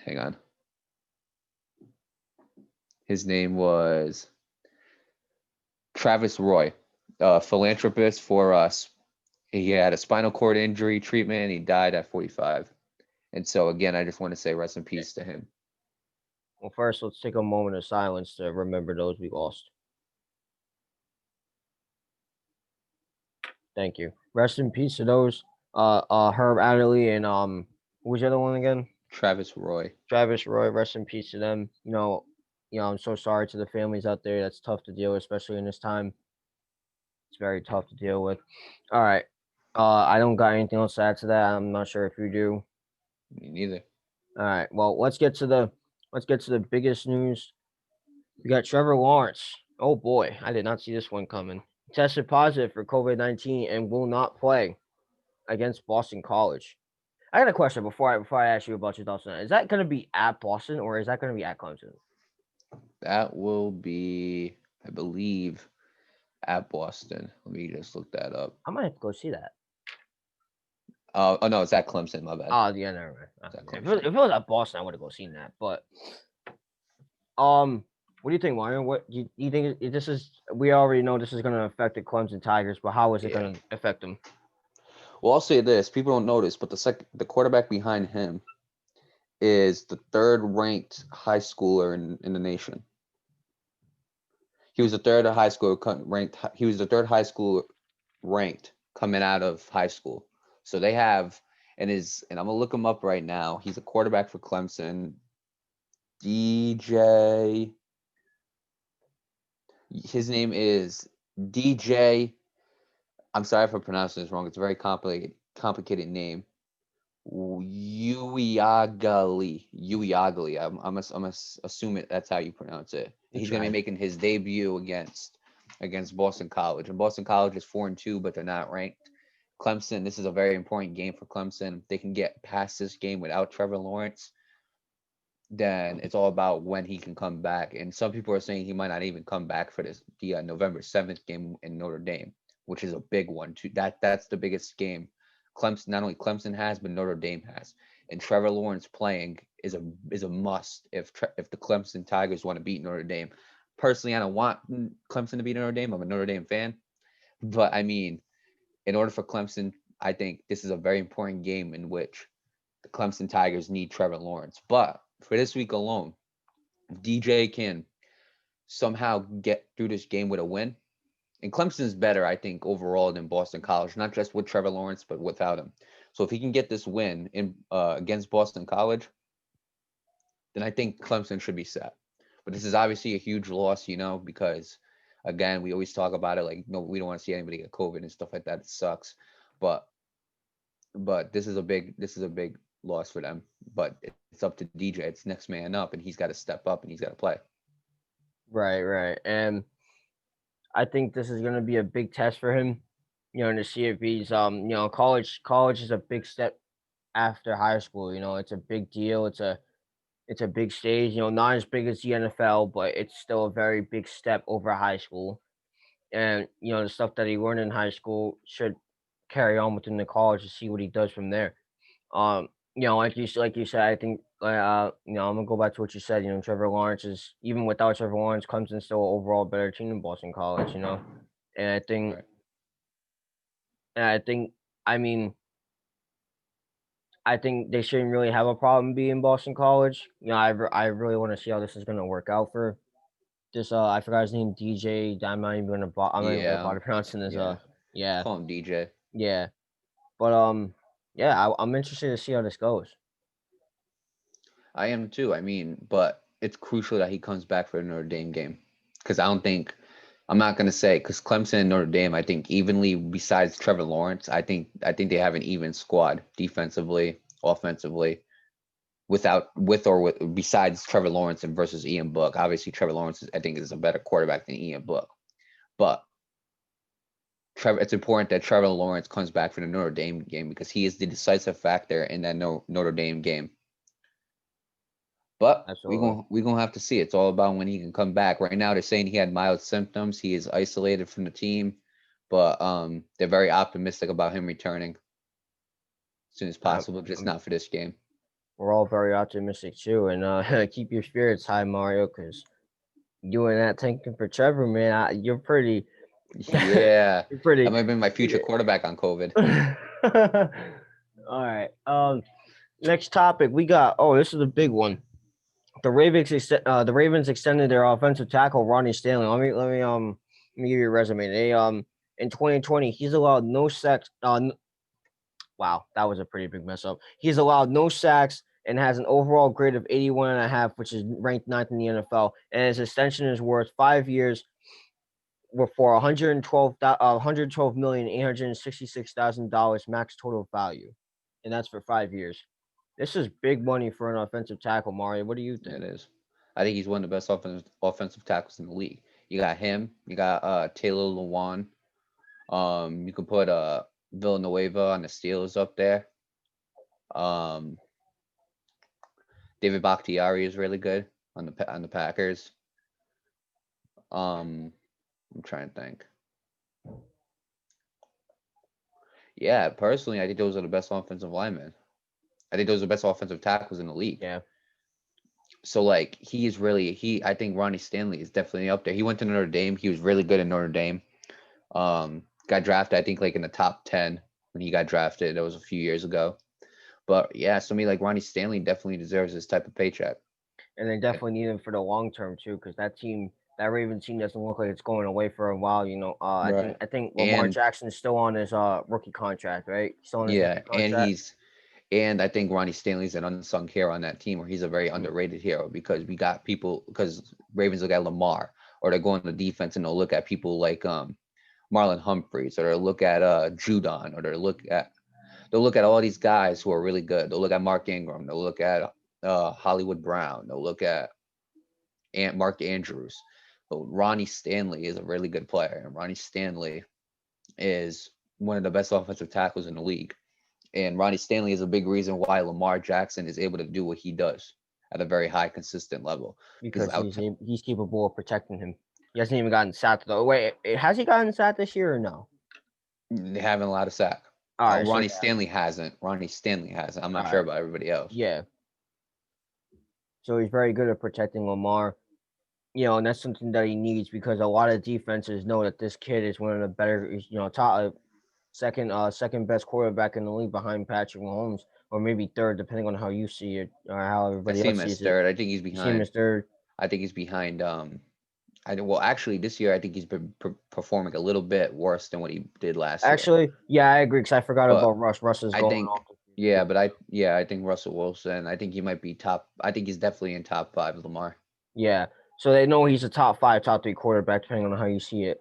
Hang on. His name was Travis Roy, a philanthropist for us. He had a spinal cord injury treatment and he died at 45. And so, again, I just want to say rest in peace to him. Well, first, let's take a moment of silence to remember those we lost. Thank you. Rest in peace to those. Herb Adderly and who was the other one again? Travis Roy. Travis Roy. Rest in peace to them. I'm so sorry to the families out there. That's tough to deal with, especially in this time. It's very tough to deal with. All right. I don't got anything else to add to that. I'm not sure if you do. Me neither. All right. Well, let's get to the biggest news. We got Trevor Lawrence. Oh boy, I did not see this one coming. Tested positive for COVID-19 and will not play against Boston College. I got a question before I ask you about your thoughts on that. Is that going to be at Boston or is that going to be at Clemson? That will be, I believe, at Boston. Let me just look that up. I might have to go see that. Oh no, it's at Clemson. My bad. Oh yeah, never mind. It's at If Clemson. it was at Boston, I would have go seen that. But what do you think, Mario? What you think this is? We already know this is going to affect the Clemson Tigers, but how is it Yeah. going to affect them? Well, I'll say this: people don't notice, but the quarterback behind him is the third ranked high schooler in the nation. He was the third high school ranked. He was the third high school ranked coming out of high school. So they have and I'm gonna look him up right now. He's a quarterback for Clemson. DJ. His name is DJ. I'm sorry for pronouncing this wrong. It's a very complicated name. Uiagali. I'm assume it. That's how you pronounce it. He's going to be making his debut against Boston College, and Boston College is 4-2, but they're not ranked. Clemson. This is a very important game for Clemson. If they can get past this game without Trevor Lawrence, then it's all about when he can come back. And some people are saying he might not even come back for the November 7th game in Notre Dame, which is a big one too. That's the biggest game Clemson, not only Clemson has, but Notre Dame has. And Trevor Lawrence playing is a must if the Clemson Tigers want to beat Notre Dame. Personally, I don't want Clemson to beat Notre Dame. I'm a Notre Dame fan, but I mean, in order for Clemson, I think this is a very important game in which the Clemson Tigers need Trevor Lawrence. But for this week alone, if DJ can somehow get through this game with a win, and Clemson is better, I think, overall than Boston College, not just with Trevor Lawrence, but without him. So if he can get this win against Boston College, then I think Clemson should be set. But this is obviously a huge loss, because again, we always talk about it like, no, we don't want to see anybody get COVID and stuff like that. It sucks, but this is a big loss for them. But it's up to DJ. It's next man up, and he's got to step up and he's got to play. Right. And I think this is going to be a big test for him, to see if he's college is a big step after high school. It's a big deal. It's a big stage. Not as big as the NFL, but it's still a very big step over high school. And the stuff that he learned in high school should carry on within the college to see what he does from there. Like you said, I think I'm gonna go back to what you said. Trevor Lawrence is, even without Trevor Lawrence, Clemson's still an overall better team than Boston College. And I think, Right. I mean, I think they shouldn't really have a problem being Boston College. I really want to see how this is gonna work out for this. I forgot his name, DJ. I'm not even gonna bother pronouncing this. Yeah. Yeah, Call him DJ. yeah. But yeah, I'm interested to see how this goes. I am too. I mean, but it's crucial that he comes back for the Notre Dame game, because I'm not gonna say, because Clemson and Notre Dame, I think evenly, besides Trevor Lawrence, I think they have an even squad defensively, offensively, besides Trevor Lawrence and versus Ian Book. Obviously, Trevor Lawrence I think is a better quarterback than Ian Book, but it's important that Trevor Lawrence comes back for the Notre Dame game because he is the decisive factor in that Notre Dame game. But Absolutely. we're gonna have to see. It's all about when he can come back. Right now, they're saying he had mild symptoms. He is isolated from the team, but they're very optimistic about him returning as soon as possible. Just not for this game. We're all very optimistic too, and keep your spirits high, Mario, because you and that tanking for Trevor, man, you're pretty, Yeah, you're that pretty. might have been my future quarterback on COVID. All right. Next topic we got. Oh, this is a big one. The Ravens extended their offensive tackle Ronnie Stanley. Let me give you a resume. They in 2020 he's allowed no sacks. Wow, that was a pretty big mess up. He's allowed no sacks and has an overall grade of 81.5, which is ranked ninth in the NFL. And his extension is worth 5 years for 112,866,000 max total value, and that's for 5 years. This is big money for an offensive tackle, Mario. What do you It think? is. I think he's one of the best offensive tackles in the league. You got him. You got Taylor Lewan. You can put Villanueva on the Steelers up there. Um, David Bakhtiari is really good on the Packers. I'm trying to think. Yeah, personally, I think those are the best offensive linemen. I think those are the best offensive tackles in the league. Yeah, So like I think Ronnie Stanley is definitely up there. He went to Notre Dame. He was really good in Notre Dame. Got drafted, I think, like in the top 10 when he got drafted. That was a few years ago. But yeah, so me like Ronnie Stanley definitely deserves this type of paycheck. and they definitely need him for the long term too, because that Ravens team doesn't look like it's going away for a while. I think Right. I think Lamar And Jackson's still on his rookie contract, right? Still on his rookie yeah, contract. and I think Ronnie Stanley's an unsung hero on that team, or he's a very Mm. underrated hero because we got people because Ravens look at Lamar, or they go on the defense and they'll look at people like Marlon Humphreys, or they'll look at Judon, or they'll look at all these guys who are really good. They'll look at Mark Ingram, they'll look at Hollywood Brown, they'll look at Mark Andrews. But Ronnie Stanley is a really good player, and Ronnie Stanley is one of the best offensive tackles in the league. And Ronnie Stanley is a big reason why Lamar Jackson is able to do what he does at a very high, consistent level. Because Because he's capable of protecting him. He hasn't even gotten sacked though. Wait, has he gotten sacked this year or no? they haven't allowed a sack. All right, so Ronnie yeah, Stanley hasn't. Ronnie Stanley hasn't. I'm all not sure right, about everybody else. yeah. So he's very good at protecting Lamar. And that's something that he needs because a lot of defenses know that this kid is one of the better, top second best quarterback in the league behind Patrick Mahomes, or maybe third, depending on how you see it or how I everybody see else him as sees it. third. I think he's You see him behind. as third. I think he's behind. Well, actually, this year I think he's been performing a little bit worse than what he did last year. Actually, yeah, I agree because I forgot But about Russ. Russ is I going think, off. I think Russell Wilson. I think he might be top. I think he's definitely in top five. Lamar. Yeah, so they know he's a top five, top three quarterback, depending on how you see it.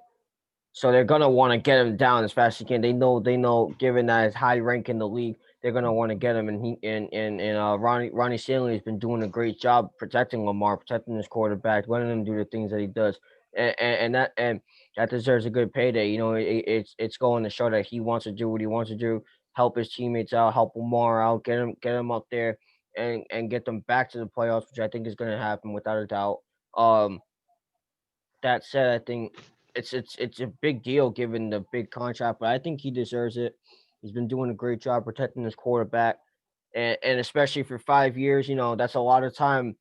So they're gonna want to get him down as fast as they can. They know, given that his high rank in the league, they're gonna want to get him. And Ronnie Stanley has been doing a great job protecting Lamar, protecting his quarterback, letting him do the things that he does, and that deserves a good payday. It's going to show that he wants to do what he wants to do, help his teammates out, help Lamar out, get him up there, and get them back to the playoffs, which I think is going to happen without a doubt. Um, that said, I think it's a big deal given the big contract, but I think he deserves it. He's been doing a great job protecting his quarterback, and especially for 5 years, that's a lot of time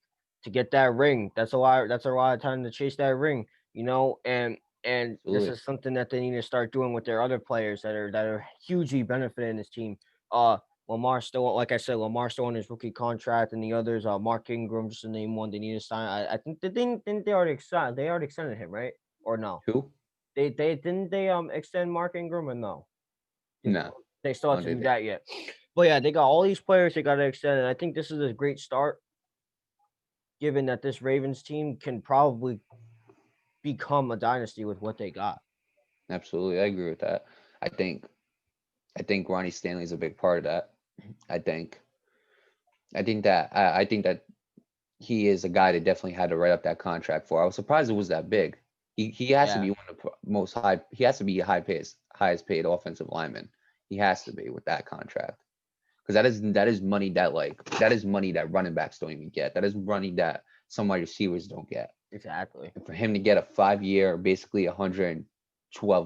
to get that ring. That's a lot of time to chase that ring, and this Absolutely. is something that they need to start doing with their other players that are hugely benefiting this team. Uh Lamar still, like I said, Lamar still on his rookie contract, and the others, Mark Ingram, just to name one, they need to sign. I think didn't they already sign? They already extended him, right? Or no? Who? They extend Mark Ingram or no? Did- No. They still have No, to they do did. that yet. But yeah, they got all these players they got to extend, and I think this is a great start, given that this Ravens team can probably become a dynasty with what they got. Absolutely, I agree with that. I think I think Ronnie Stanley is a big part of that. I think I think that he is a guy that definitely had to write up that contract for. I was surprised it was that big. He has to Yeah, be one of the most high. He has to be a highest paid offensive lineman. He has to be with that contract because that is money that is money that running backs don't even get. That is money that some wide receivers don't get. exactly. And for him to get a 5 year, basically $112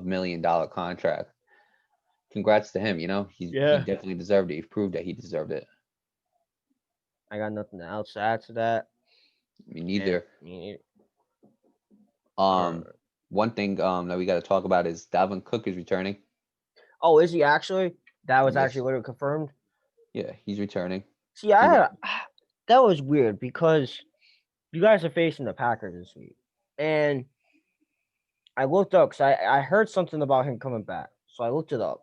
million contract, congrats to him. He Yeah. definitely deserved it. He proved that he deserved it. I got nothing else to add to that. Me And neither. me Um, neither. one thing that we got to talk about is Dalvin Cook is returning. Oh, is he actually? That was actually Yes, literally confirmed. yeah, he's returning. See, He went. that was weird because you guys are facing the Packers this week, and I looked up because I heard something about him coming back, so I looked it up,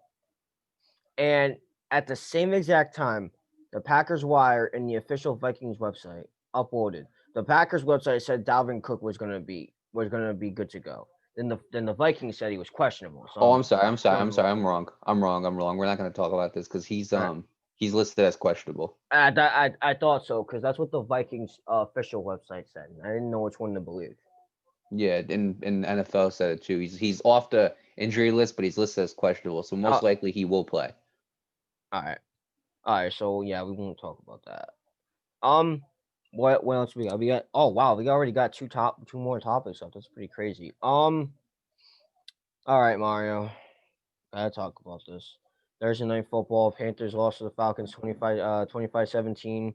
and at the same exact time, the Packers Wire and the official Vikings website uploaded. The Packers website said Dalvin Cook was gonna be good to go. Then the Vikings said he was questionable. So Oh, I'm I'm like, sorry. I'm what's sorry. I'm going sorry. on? I'm wrong. I'm wrong. I'm wrong. We're not going to talk about this because All right. he's listed as questionable. I thought so because that's what the Vikings official website said. I didn't know which one to believe. Yeah, and NFL said it too. He's off the injury list, but he's listed as questionable. So Uh, most likely he will play. all right. So yeah, we won't talk about that. Um, what else we got? We got oh wow, we already got two more topics up. That's pretty crazy. All right, Mario, gotta talk about this. Thursday night football. Panthers lost to the Falcons 25-17.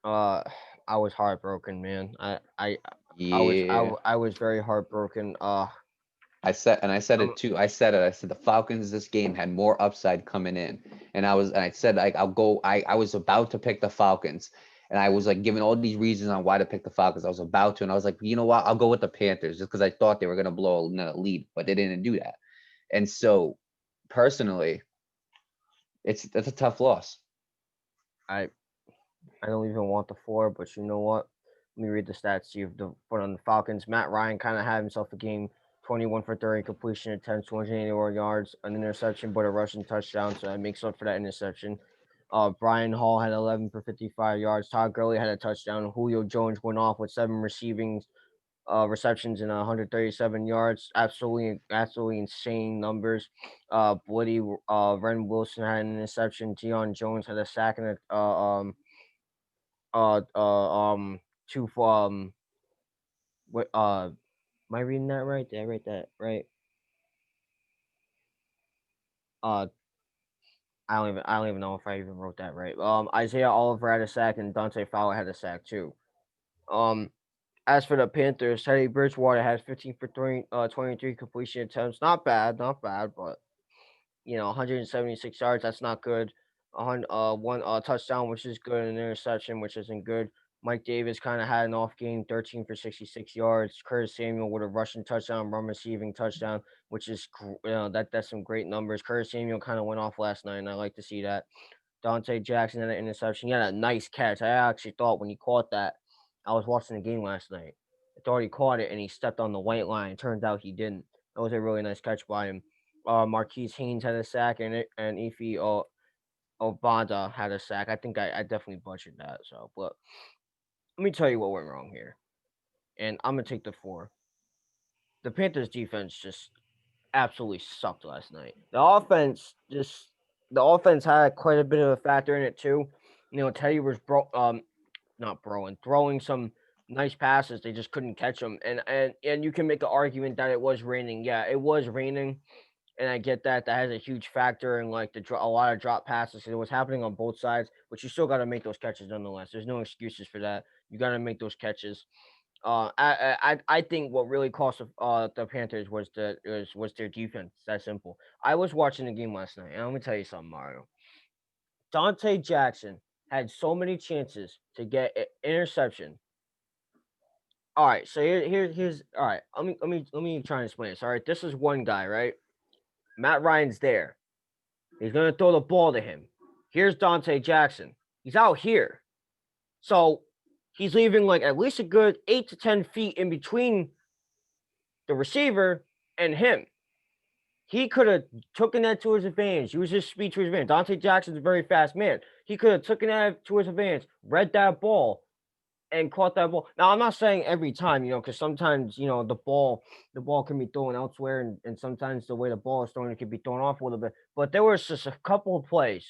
Uh, I was heartbroken, man. Yeah, I was very heartbroken. I said Um, it too. I said the Falcons this game had more upside coming in, and I said like I'll go. I was about to pick the Falcons, and I was like giving all these reasons on why to pick the Falcons. I was about to, and I was like, you know what? I'll go with the Panthers just because I thought they were gonna blow another lead, but they didn't do that. And so, personally, that's a tough loss. I I don't even want the four, but you know what? Let me read the stats to you. For on the Falcons, Matt Ryan kind of had himself a game. 21 for 30 completion attempts, 281 yards, an interception, but a rushing touchdown, so that makes up for that interception. Brian Hall had 11 for 55 yards. Todd Gurley had a touchdown. Julio Jones went off with 7 receptions and 137 yards. Absolutely insane numbers. Bloody Ren Wilson had an interception. Deion Jones had a sack and a uh uh um two for what am I reading that right? Did I write that right? Uh I don't even know if I even wrote that right. Isaiah Oliver had a sack and Dante Fowler had a sack too. Um as for the Panthers, Teddy Bridgewater has 15 for 23 completion attempts. Not bad, but 176 yards. That's not good. One touchdown, which is good, and an interception, which isn't good. Mike Davis kind of had an off game, 13 for 66 yards. Curtis Samuel with a rushing touchdown, run receiving touchdown, which is that's some great numbers. Curtis Samuel kind of went off last night, and I like to see that. Dante Jackson had an interception. He had a nice catch. I actually thought when he caught that, I was watching the game last night. I thought he caught it and he stepped on the white line. Turns out he didn't. That was a really nice catch by him. Marquise Haynes had a sack and Ife Obada had a sack. I think I definitely butchered that. So, but let me tell you what went wrong here, and I'm gonna take the four. The Panthers defense just absolutely sucked last night. The offense had quite a bit of a factor in it too. Teddy was not broing, throwing some nice passes. They just couldn't catch them, and you can make an argument that it was raining. Yeah, it was raining, and I get that. That has a huge factor in like a lot of drop passes. It was happening on both sides, but you still got to make those catches nonetheless. There's no excuses for that. You got to make those catches. I think what really cost the Panthers was their defense. That simple. I was watching the game last night, and let me tell you something, Mario. Dante Jackson had so many chances to get an interception. All right, so here's all right. Let me try and explain this. All right, this is one guy, right? Matt Ryan's there. He's gonna throw the ball to him. Here's Dante Jackson. He's out here. So he's leaving like at least a good 8 to 10 feet in between the receiver and him. He could have taken that to his advantage, used his speed to his advantage. Dante Jackson's a very fast man. He could have taken that to his advantage, read that ball, and caught that ball. Now I'm not saying every time, because sometimes the ball can be thrown elsewhere, and sometimes the way the ball is thrown, it can be thrown off a little bit. But there was just a couple of plays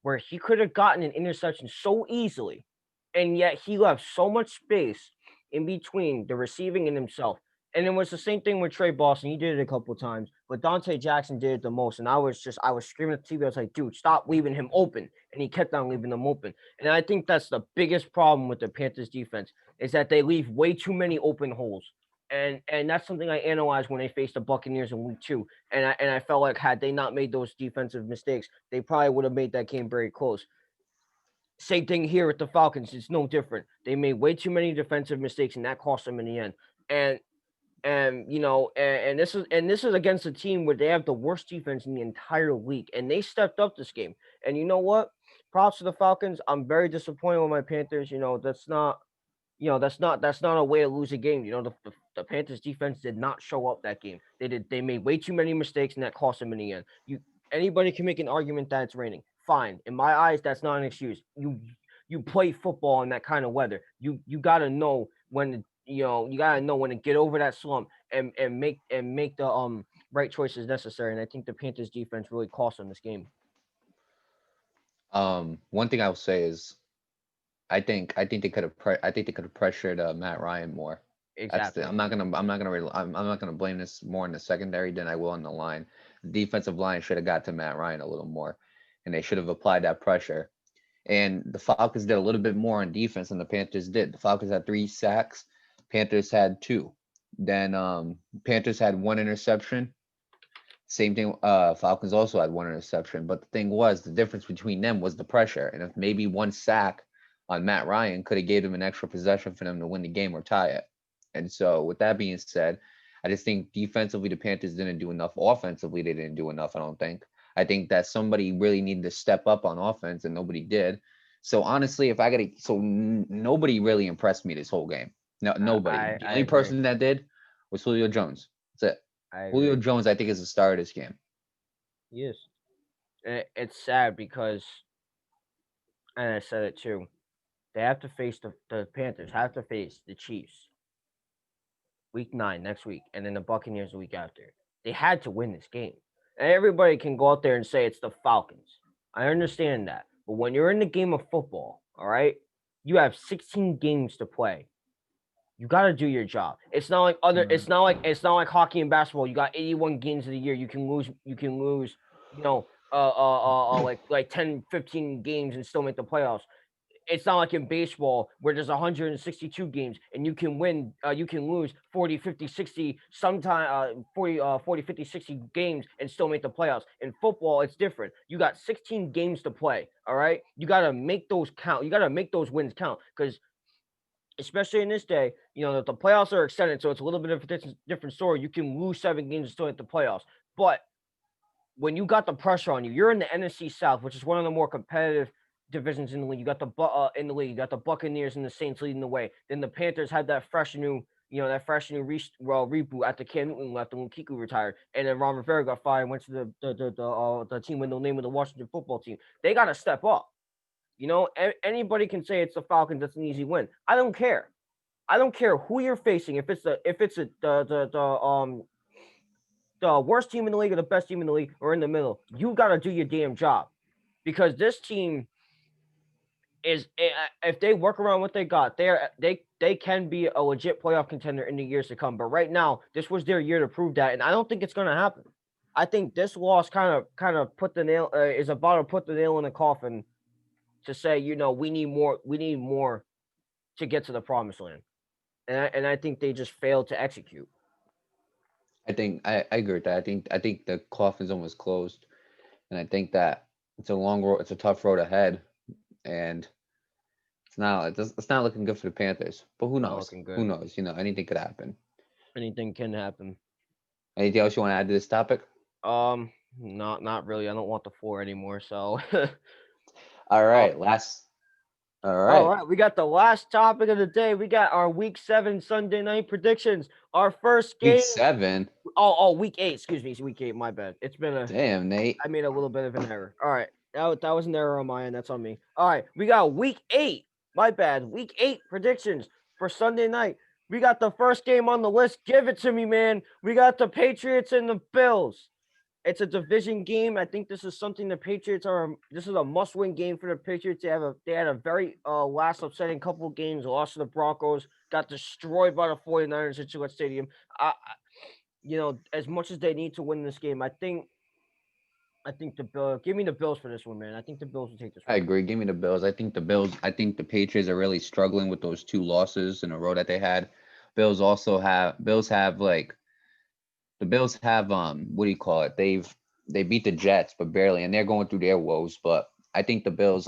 where he could have gotten an interception so easily, and yet he left so much space in between the receiving and himself. And it was the same thing with Trey Boston. He did it a couple of times, but Dante Jackson did it the most. And I was screaming at the TV. I was like, dude, stop leaving him open. And he kept on leaving them open. And I think that's the biggest problem with the Panthers defense is that they leave way too many open holes. And that's something I analyzed when they faced the Buccaneers in week 2. And I felt like had they not made those defensive mistakes, they probably would have made that game very close. Same thing here with the Falcons. It's no different. They made way too many defensive mistakes, and that cost them in the end. And this is against a team where they have the worst defense in the entire league, and they stepped up this game. And you know what? Props to the Falcons. I'm very disappointed with my Panthers. That's not a way to lose a game. The Panthers defense did not show up that game. They made way too many mistakes, and that cost them in the end. Anybody can make an argument that it's raining. Fine. In my eyes, that's not an excuse. You play football in that kind of weather. You gotta know when to get over that slump and make the right choices necessary. And I think the Panthers defense really cost them this game. One thing I will say is I think they could have pressured Matt Ryan more. Exactly. I'm not gonna blame this more in the secondary than I will on the line. The defensive line should have got to Matt Ryan a little more, and they should have applied that pressure. And the Falcons did a little bit more on defense than the Panthers did. The Falcons had 3 sacks, Panthers had 2. Then Panthers had 1 interception. Same thing. Falcons also had 1 interception. But the thing was, the difference between them was the pressure. And if maybe 1 sack on Matt Ryan could have gave them an extra possession for them to win the game or tie it. And so with that being said, I just think defensively the Panthers didn't do enough. Offensively, they didn't do enough, I don't think. I think that somebody really needed to step up on offense and nobody did. So honestly, nobody really impressed me this whole game. No, nobody. The only person that did was Julio Jones. That's it. Julio Jones, I think, is the star of this game. Yes. It's sad because, and I said it too, they have to face the Panthers, have to face the Chiefs week 9 next week, and then the Buccaneers the week after. They had to win this game. And everybody can go out there and say it's the Falcons. I understand that. But when you're in the game of football, all right, you have 16 games to play. You got to do your job. It's not like it's not like hockey and basketball. You got 81 games of the year. You can lose, like 10, 15 games and still make the playoffs. It's not like in baseball where there's 162 games and you can win, you can lose 40, 50, 60, sometime 40, 50, 60 games and still make the playoffs. In football, it's different. You got 16 games to play, all right? You got to make those count. You got to make those wins count because especially in this day, the playoffs are extended, so it's a little bit of a different story. You can lose 7 games and still hit the playoffs. But when you got the pressure on you, you're in the NFC South, which is one of the more competitive divisions in the league. You got the Buccaneers and the Saints leading the way. Then the Panthers had that fresh new reboot after Cam Newton left and Kiku retired, and then Ron Rivera got fired and went to the team with no name of the Washington Football Team. They got to step up. Anybody can say it's the Falcons. That's an easy win. I don't care. I don't care who you're facing. If it's the worst team in the league or the best team in the league or in the middle, you got to do your damn job, because this team is, if they work around what they got, they can be a legit playoff contender in the years to come. But right now, this was their year to prove that, and I don't think it's going to happen. I think this loss kind of put the nail is about to put the nail in the coffin to say, we need more to get to the promised land, and I think they just failed to execute. I think I agree with that. I think the coffin's almost closed, and I think that it's a long road. It's a tough road ahead. And it's not looking good for the Panthers. But who knows? Who knows? Anything could happen. Anything can happen. Anything else you want to add to this topic? Not really. I don't want the 4 anymore. So. All right. All right. We got the last topic of the day. We got our Week 7 Sunday night predictions. Our first game. Week 7. Week 8. Excuse me. It's Week 8. My bad. It's been damn, Nate. I made a little bit of an error. All right. That was an error on my end. That's on me. All right. We got Week 8. My bad. Week 8 predictions for Sunday night. We got the first game on the list. Give it to me, man. We got the Patriots and the Bills. It's a division game. I think this is something the Patriots are. This is a must-win game for the Patriots. They had a very last upsetting couple of games. Lost to the Broncos. Got destroyed by the 49ers at Gillette Stadium. As much as they need to win this game, I think the Bills. Give me the Bills for this one, man. I think the Bills will take this I one. agree. Give me the Bills. I think the Bills. I think the Patriots are really struggling with those 2 losses in a row that they had. Bills have like the Bills have what do you call it? They beat the Jets, but barely, and they're going through their woes. But I think the Bills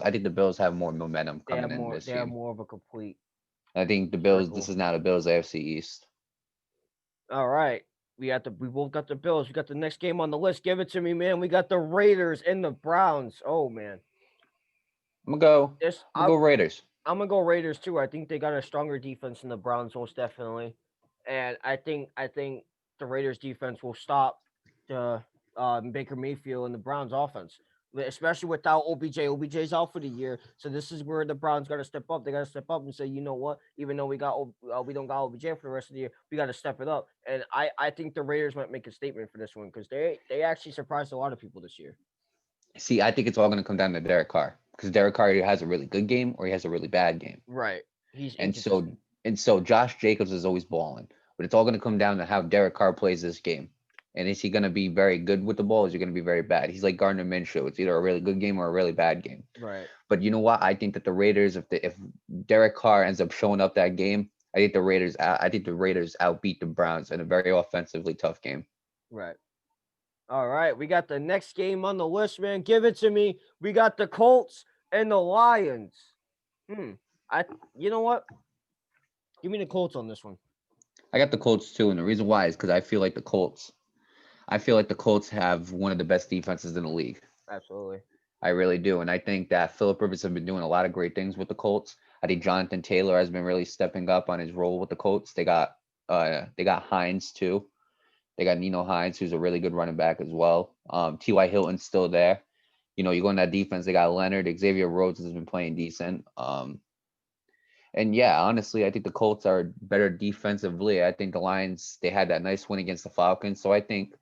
have more momentum They have coming in more. this They have game. more of a complete I think the Bills. This circle. is now the Bills AFC East. All right. We both got the Bills. We got the next game on the list. Give it to me, man. We got the Raiders and the Browns. Oh man. I'm gonna go. This I'm gonna go Raiders. I'm gonna go Raiders too. I think they got a stronger defense than the Browns, most definitely. And I think the Raiders defense will stop the Baker Mayfield and the Browns offense. Especially without OBJ. OBJ's out for the year. So this is where the Browns gotta step up. They gotta step up and say, you know what? Even though we don't got OBJ for the rest of the year, we gotta step it up. And I think the Raiders might make a statement for this one because they actually surprised a lot of people this year. See, I think it's all gonna come down to Derek Carr because Derek Carr either has a really good game or he has a really bad game. Right. He's And so inconsistent. and so Josh Jacobs is always balling. But it's all going to come down to how Derek Carr plays this game. And is he going to be very good with the ball? Or is he going to be very bad? He's like Gardner Minshew. It's either a really good game or a really bad game. Right. But you know what? I think that the Raiders, if Derek Carr ends up showing up that game, I think the Raiders outbeat the Browns in a very offensively tough game. Right. All right. We got the next game on the list, man. Give it to me. We got the Colts and the Lions. You know what? Give me the Colts on this one. I got the Colts too, and the reason why is because I feel like the Colts have one of the best defenses in the league. Absolutely. I really do. And I think that Phillip Rivers have been doing a lot of great things with the Colts. I think Jonathan Taylor has been really stepping up on his role with the Colts. They got Hines too. They got Nino Hines, who's a really good running back as well. T.Y. Hilton's still there. You go in that defense, they got Leonard. Xavier Rhodes has been playing decent. And yeah, honestly, I think the Colts are better defensively. I think the Lions, they had that nice win against the Falcons. So I think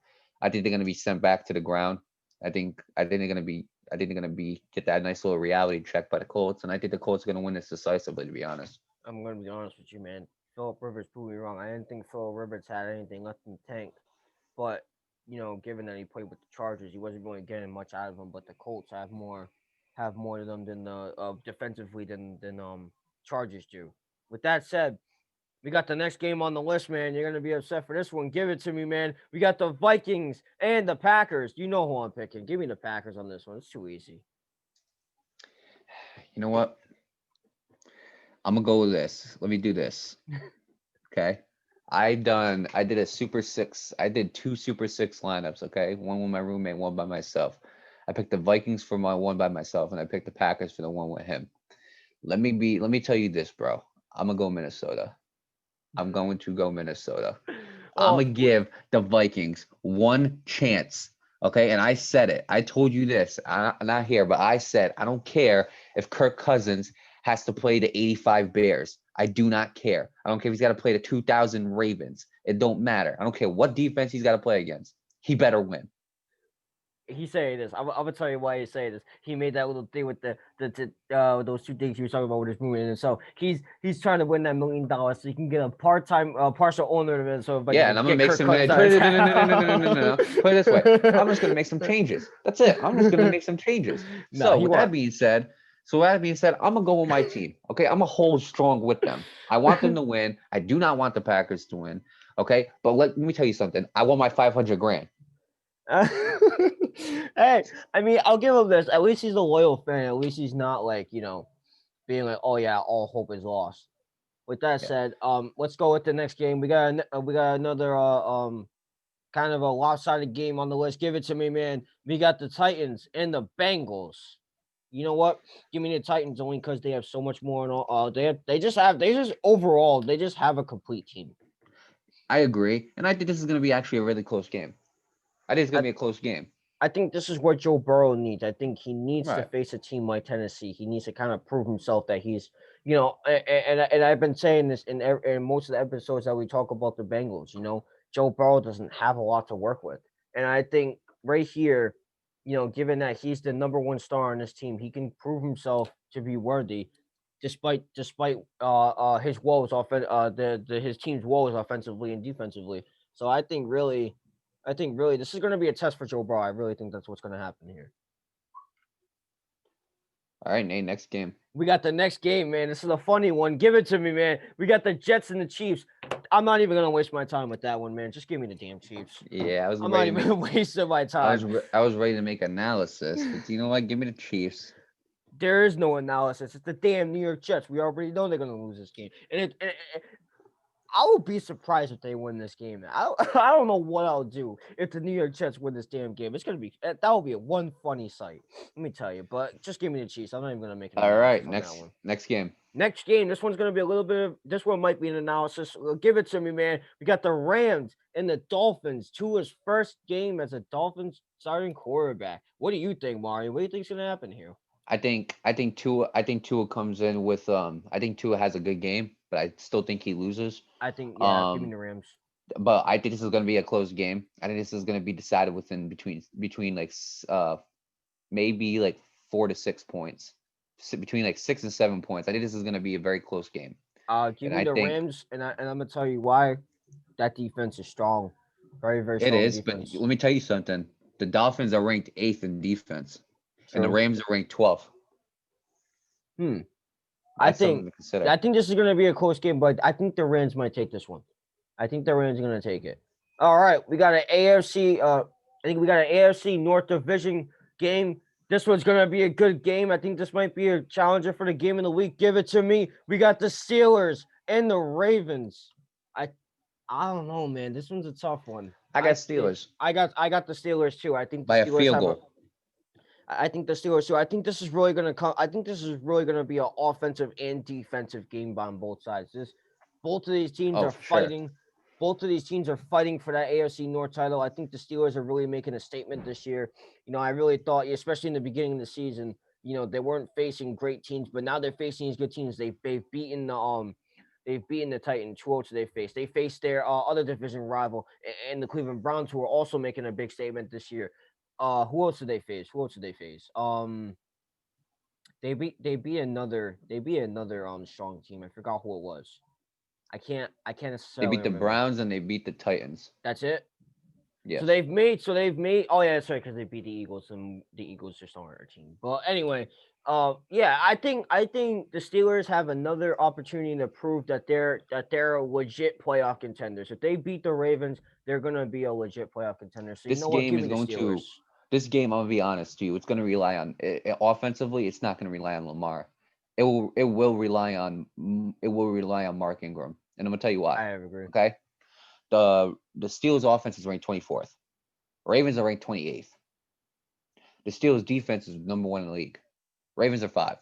they're gonna be sent back to the ground. I think they're gonna be get that nice little reality check by the Colts. And I think the Colts are gonna win this decisively, to be honest. I'm going to be honest with you, man. Philip Rivers proved me wrong. I didn't think Philip Rivers had anything left in the tank. But, given that he played with the Chargers, he wasn't really getting much out of them. But the Colts have more to them than the defensively than Chargers do. With that said, we got the next game on the list, man. You're gonna be upset for this one. Give it to me, man. We got the Vikings and the Packers. You know who I'm picking. Give me the Packers on this one. It's too easy. You know what? I'm gonna go with this. Let me do this. Okay. I did a Super Six. I did 2 Super 6 lineups. Okay, one with my roommate, one by myself. I picked the Vikings for my one by myself, and I picked the Packers for the one with him. Let me tell you this, bro. I'm gonna go Minnesota. I'm going to go Minnesota. I'm Well, gonna give the Vikings one chance. Okay, and I said it. I told you this. I'm not here, but I said I don't care if Kirk Cousins has to play the 85 Bears. I do not care. I don't care if he's got to play the 2000 Ravens. It don't matter. I don't care what defense he's got to play against. He better win. he's saying this. I'm gonna tell you why he's saying this. He made that little thing with the those two things he was talking about with his movement, and so he's trying to win that $1 million so he can get a part-time partial owner of it. So if I Yeah, can and I'm gonna get make Kirk some. Cousins. Put it, no. Put it this way. I'm just gonna make some changes. That's it. I'm just gonna make some changes. No, So he with won't. that being said, I'm gonna go with my team. Okay, I'm gonna hold strong with them. I want them to win. I do not want the Packers to win. Okay, but let me tell you something. I want my 500 grand. Hey, I mean, I'll give him this. At least he's a loyal fan. At least he's not like, being like, oh yeah, all hope is lost. With that Yeah. said, let's go with the next game. We got another kind of a lopsided game on the list. Give it to me, man. We got the Titans and the Bengals. You know what? Give me the Titans only because they have so much more. They just overall they just have a complete team. I agree, and I think this is gonna be actually a really close game. I think it's gonna I, be a close game. I think this is what Joe Burrow needs. I think he needs to Right. face a team like Tennessee. He needs to kind of prove himself that he's, and I've been saying this in most of the episodes that we talk about the Bengals. Joe Burrow doesn't have a lot to work with, and I think right here, given that he's the number one star on this team, he can prove himself to be worthy, despite his woes his team's woes offensively and defensively. So I think really this is going to be a test for Joe Burrow. I really think that's what's going to happen here. All right, Nate, next game. We got the next game, man. This is a funny one. Give it to me, man. We got the Jets and the Chiefs. I'm not even gonna waste my time with that one, man. Just give me the damn Chiefs. Yeah, I'm not even wasting my time. I was ready to make analysis, but you know what? Give me the Chiefs. There is no analysis. It's the damn New York Jets. We already know they're gonna lose this game, and I will be surprised if they win this game. I don't know what I'll do if the New York Jets win this damn game. It's gonna be that will be a one funny sight. Let me tell you. But just give me the Chiefs. I'm not even gonna make an All right, analysis on that one. next game. Next game. This one's gonna be a little bit of. This one might be an analysis. Give it to me, man. We got the Rams and the Dolphins. Tua's first game as a Dolphins starting quarterback. What do you think, Mario? What do you think's gonna happen here? I think Tua comes in with I think Tua has a good game, but I still think he loses. Give me the Rams. But I think this is going to be a close game. I think this is going to be decided between like maybe like 4 to 6 points, between like 6 and 7 points. I think this is going to be a very close game. Give me the Rams, and I'm gonna tell you why. That defense is strong, very very strong. It is, defense. but let me tell you something. The Dolphins are ranked 8th in defense, and the True. Rams are ranked 12th. I think this is going to be a close game, but I think the Rams might take this one. I think the Rams are going to take it. All right, we got an AFC. I think we got an AFC North Division game. This one's going to be a good game. I think this might be a challenger for the game of the week. Give it to me. We got the Steelers and the Ravens. I don't know, man. This one's a tough one. I got Steelers. I got the Steelers too. I think by a field goal. I think the Steelers too. I think this is really gonna come. I think this is really gonna be an offensive and defensive game on both sides. Both of these teams are fighting. Sure. Both of these teams are fighting for that AFC North title. I think the Steelers are really making a statement this year. I really thought, especially in the beginning of the season, they weren't facing great teams, but now they're facing these good teams. They've beaten the Titans. Who else they faced? They faced their other division rival and the Cleveland Browns, who are also making a big statement this year. Who else did they face? They beat another strong team. I forgot who it was. I can't necessarily. They beat the Browns and they beat the Titans. That's it. Yeah. So they've made. Oh yeah, that's right, because they beat the Eagles, and the Eagles just aren't our team. But anyway, I think the Steelers have another opportunity to prove that they're a legit playoff contenders. If they beat the Ravens, they're gonna be a legit playoff contender. So this game, I'm gonna be honest to you, it's gonna rely on offensively. It's not gonna rely on Lamar. It will rely on Mark Ingram, and I'm gonna tell you why. I agree. Okay, the Steelers offense is ranked 24th. Ravens are ranked 28th. The Steelers defense is number 1 in the league. Ravens are 5,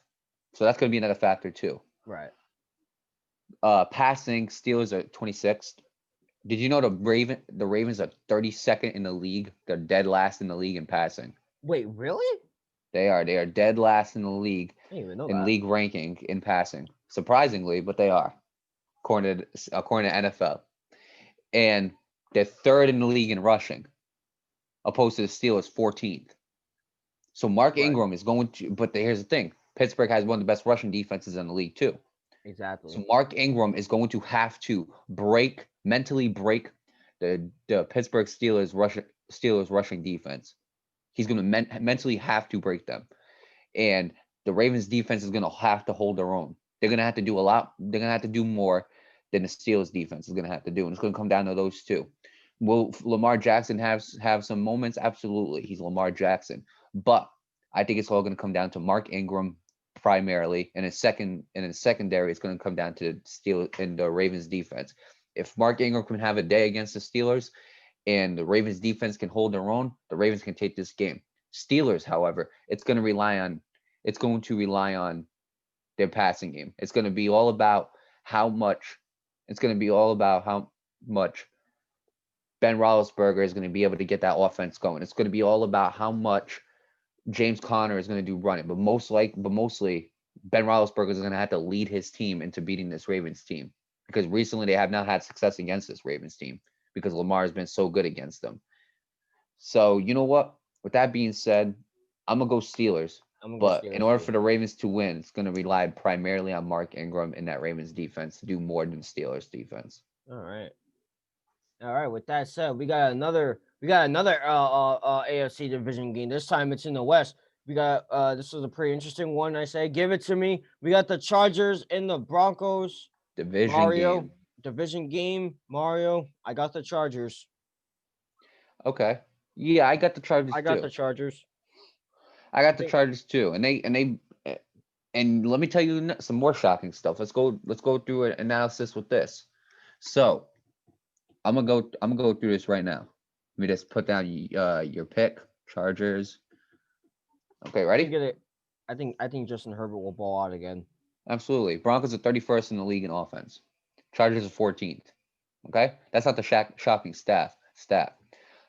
so that's gonna be another factor too. Right. Passing, Steelers are 26th. Did you know the Ravens are 32nd in the league? They're dead last in the league in passing. Wait, really? They are dead last in the league league ranking in passing. Surprisingly, but they are, according to NFL. And they're 3rd in the league in rushing, opposed to the Steelers 14th. So Mark Ingram is going to, but here's the thing: Pittsburgh has one of the best rushing defenses in the league too. Exactly. So Mark Ingram is going to have to mentally break the Pittsburgh Steelers rushing defense. He's going to mentally have to break them, and the Ravens defense is going to have to hold their own. They're going to have to do a lot. They're going to have to do more than the Steelers defense is going to have to do, and it's going to come down to those two. Will Lamar Jackson have some moments? Absolutely, he's Lamar Jackson, but I think it's all going to come down to Mark Ingram primarily, and in secondary, it's going to come down to the Ravens defense. If Mark Ingram can have a day against the Steelers, and the Ravens defense can hold their own, the Ravens can take this game. Steelers, however, it's going to rely on their passing game. It's going to be all about how much. It's going to be all about how much Ben Roethlisberger is going to be able to get that offense going. It's going to be all about how much James Conner is going to do running, but mostly Ben Roethlisberger is going to have to lead his team into beating this Ravens team, because recently they have not had success against this Ravens team because Lamar has been so good against them. So you know what? With that being said, I'm gonna go Steelers. I'm gonna go But in Steelers order too. for the Ravens to win, it's gonna rely primarily on Mark Ingram and that Ravens defense to do more than Steelers defense. All right. All right. With that said, we got another AFC division game. This time it's in the West. We got this is a pretty interesting one. I say, give it to me. We got the Chargers and the Broncos. Division Mario, game. division game. Mario, I got the Chargers. Okay. Yeah, I got the Chargers I got too. the Chargers. I I got the think Chargers too. And let me tell you some more shocking stuff. Let's go through an analysis with this. So I'm gonna go through this right now. Let me just put down your pick, Chargers. Okay, I think ready? it. I think Justin Herbert will ball out again. Absolutely. Broncos are 31st in the league in offense. Chargers are 14th. Okay, that's not the shocking stat.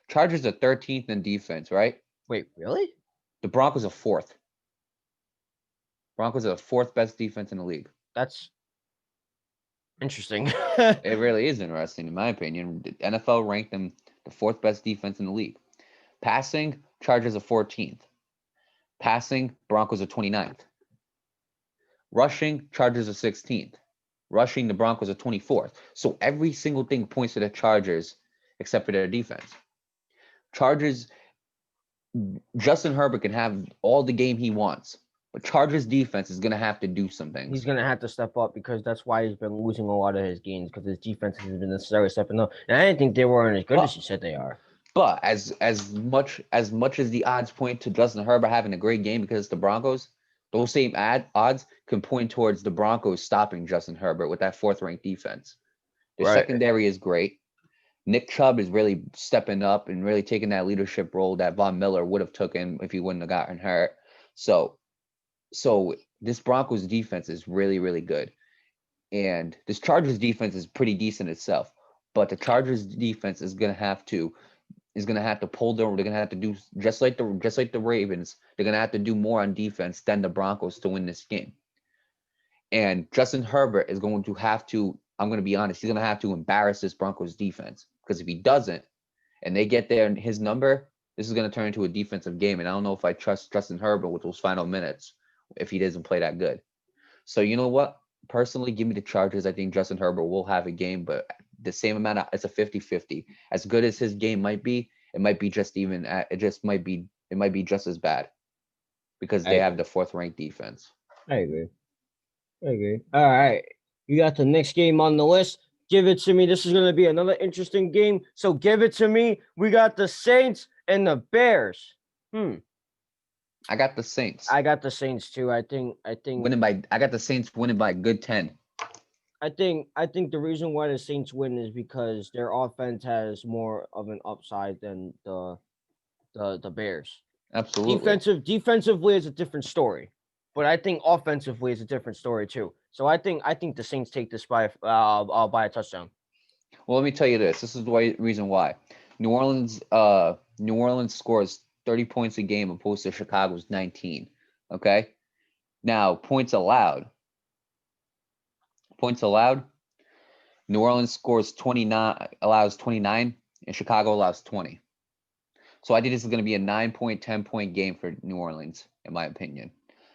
Chargers are 13th in defense, right? Wait, really? The Broncos are fourth. Broncos are the fourth best defense in the league. That's interesting. It really is interesting, in my opinion. The NFL ranked them the fourth best defense in the league. Passing, Chargers are 14th. Passing, Broncos are 29th. Rushing, Chargers are 16th. Rushing, the Broncos are 24th. So every single thing points to the Chargers except for their defense. Chargers, Justin Herbert can have all the game he wants, but Chargers defense is going to have to do some things. He's gonna have to step up because that's why he's been losing a lot of his games because his defense has been necessarily stepping up. And I didn't think they weren't as good as you said they are. But as much as the odds point to Justin Herbert having a great game because it's the Broncos, those same odds can point towards the Broncos stopping Justin Herbert with that fourth ranked defense. The Right. secondary is great. Nick Chubb is really stepping up and really taking that leadership role that Von Miller would have taken if he wouldn't have gotten hurt. So this Broncos defense is really, really good. And this Chargers defense is pretty decent itself. But the Chargers defense is gonna have to pull them. They're gonna have to do just like the Ravens. They're gonna have to do more on defense than the Broncos to win this game. And Justin Herbert is going to have to. I'm gonna be honest. He's gonna have to embarrass this Broncos defense because if he doesn't, and they get there in his number, this is gonna turn into a defensive game. And I don't know if I trust Justin Herbert with those final minutes if he doesn't play that good. So you know what? Personally, give me the Chargers. I think Justin Herbert will have a game, but the same amount it's a 50-50. As good as his game might be, it might be just even it might be just as bad because they have the fourth ranked defense. I agree. All right. You got the next game on the list. Give it to me. This is going to be another interesting game. So give it to me. We got the Saints and the Bears. I got the Saints. I got the Saints too. I got the Saints winning by a good 10. I think the reason why the Saints win is because their offense has more of an upside than the Bears. Absolutely. Defensively is a different story, but I think offensively is a different story too. So I think the Saints take this by a touchdown. Well, let me tell you this. This is the reason why. New Orleans scores 30 points a game opposed to Chicago's 19. Okay? Now, points allowed. New Orleans allows 29, and Chicago allows 20. So I think this is going to be a 9-point, 10-point game for New Orleans, in my opinion.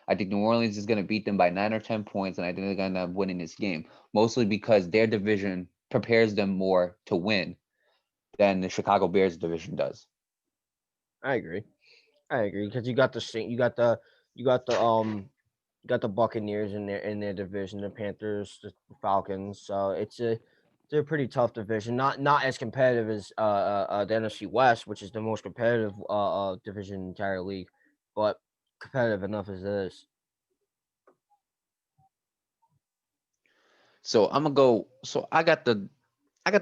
I think New Orleans is going to beat them by 9 or 10 points, and I think they're going to end up winning this game, mostly because their division prepares them more to win than the Chicago Bears division does. I agree because you got the Buccaneers in their division, the Panthers, the Falcons. So it's a pretty tough division. Not as competitive as the NFC West, which is the most competitive division in the entire league, but competitive enough as it is. So I'm gonna go. So I got the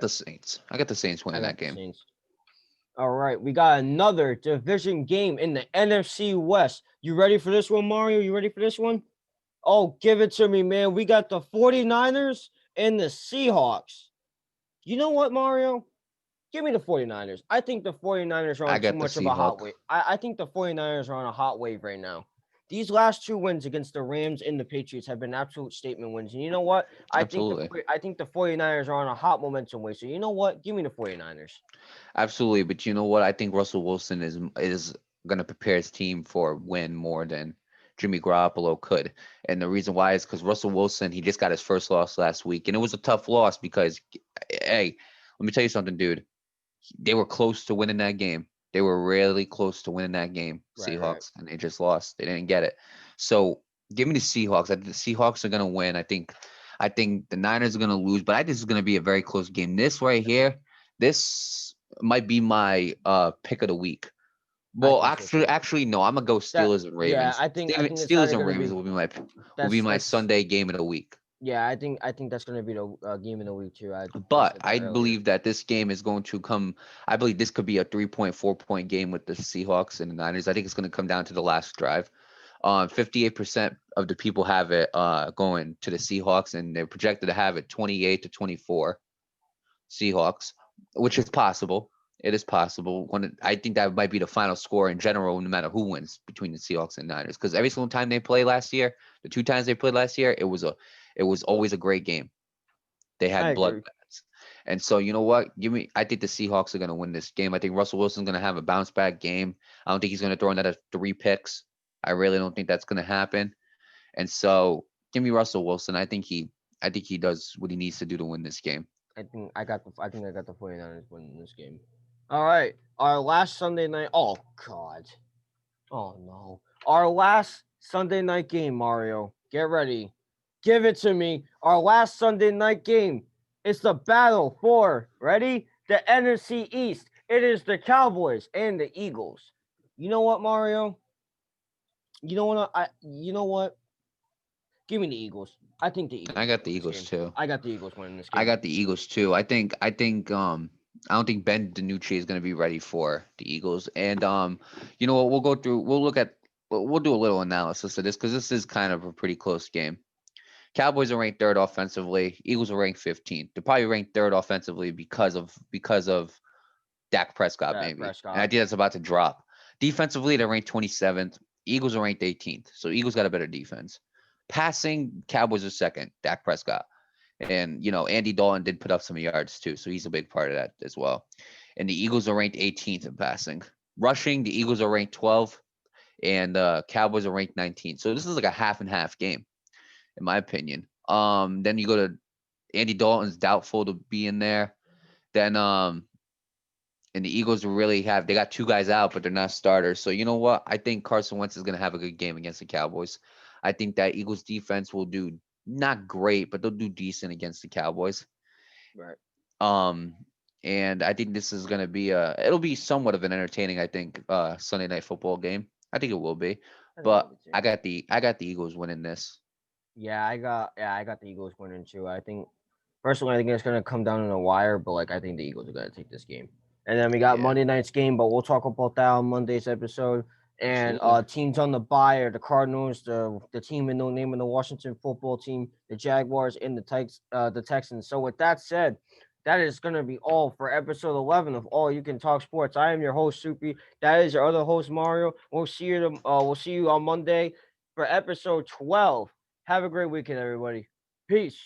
Saints. I got the Saints winning that game. Saints. All right, we got another division game in the NFC West. You ready for this one, Mario? You ready for this one? Oh, give it to me, man. We got the 49ers and the Seahawks. You know what, Mario? Give me the 49ers. I think the 49ers are on too much of a hot wave. I think the 49ers are on a hot wave right now. these last 2 wins against the Rams and the Patriots have been absolute statement wins. And you know what? Absolutely. I think the 49ers are on a hot momentum way. So you know what? Give me the 49ers. Absolutely. But you know what? I think Russell Wilson is gonna prepare his team for a win more than Jimmy Garoppolo could. And the reason why is because Russell Wilson, he just got his first loss last week. And it was a tough loss because hey, let me tell you something, dude. They were close to winning that game. They were really close to winning that game, Right. Seahawks, and they just lost. They didn't get it. So give me the Seahawks. I think the Seahawks are gonna win. I think the Niners are gonna lose, but I think this is gonna be a very close game. This right here, this might be my pick of the week. I Well, think so too. actually, no. I'm gonna go That Steelers and yeah, Ravens. I think it's Steelers either and gonna Ravens be will be my that's Sunday game of the week. yeah, I think that's gonna be the game of the week too. I But said that I earlier. believe that this game is going to come. I believe this could be a 3.4 point game with the Seahawks and the Niners. I think it's going to come down to the last drive. 58% of the people have it going to the Seahawks, and they're projected to have it 28-24 Seahawks, which is possible. It is possible. I think that might be the final score in general, no matter who wins between the Seahawks and Niners. Because every single time they play last year, the 2 times they played last year, it was always a great game. They I had agree. bloodbaths. And so, you know what? I think the Seahawks are going to win this game. I think Russell Wilson's going to have a bounce back game. I don't think he's going to throw another 3 picks. I really don't think that's going to happen. And so, give me Russell Wilson. I think he does what he needs to do to win this game. I think I got the 49ers winning this game. All right. Our last Sunday night. Oh God. Oh no. Our last Sunday night game, Mario. Get ready. Give it to me. Our last Sunday night game. It's the battle for, ready? The NFC East. It is the Cowboys and the Eagles. You know what, Mario? You know what? Give me the Eagles. I think the I Eagles got will the win this Eagles game. too. I got the Eagles winning this I game. got the Eagles too. I don't think Ben DiNucci is going to be ready for the Eagles. And you know what? We'll do a little analysis of this because this is kind of a pretty close game. Cowboys are ranked third offensively. Eagles are ranked 15th. They're probably ranked third offensively because of Dak Prescott Dak maybe, and I Prescott. think that's about to drop. Defensively, they're ranked 27th. Eagles are ranked 18th. So Eagles got a better defense. Passing, Cowboys are second. Dak Prescott. And, Andy Dalton did put up some yards too. So he's a big part of that as well. And the Eagles are ranked 18th in passing. Rushing, the Eagles are ranked 12th and Cowboys are ranked 19th. So this is like a half and half game, in my opinion. Then you go to Andy Dalton's doubtful to be in there. Then and the Eagles they got 2 guys out, but they're not starters. So you know what? I think Carson Wentz is gonna have a good game against the Cowboys. I think that Eagles defense will do not great, but they'll do decent against the Cowboys. Right. Um, and I think this is gonna be it'll be somewhat of an entertaining, I think, Sunday night football game. I think it will be, I think it but will be too. I got the Eagles winning this. I got the Eagles winning too. I think it's gonna come down to the wire, but like I think the Eagles are gonna take this game. And then we got Yeah, Monday night's game, but we'll talk about that on Monday's episode. And absolutely. teams on the bye are the Cardinals, the team in no name in the Washington football team, the Jaguars, and the Texans. So with that said, that is gonna be all for episode 11 of All You Can Talk Sports. I am your host Soupy. That is your other host Mario. We'll see you on Monday for episode 12. Have a great weekend, everybody. Peace.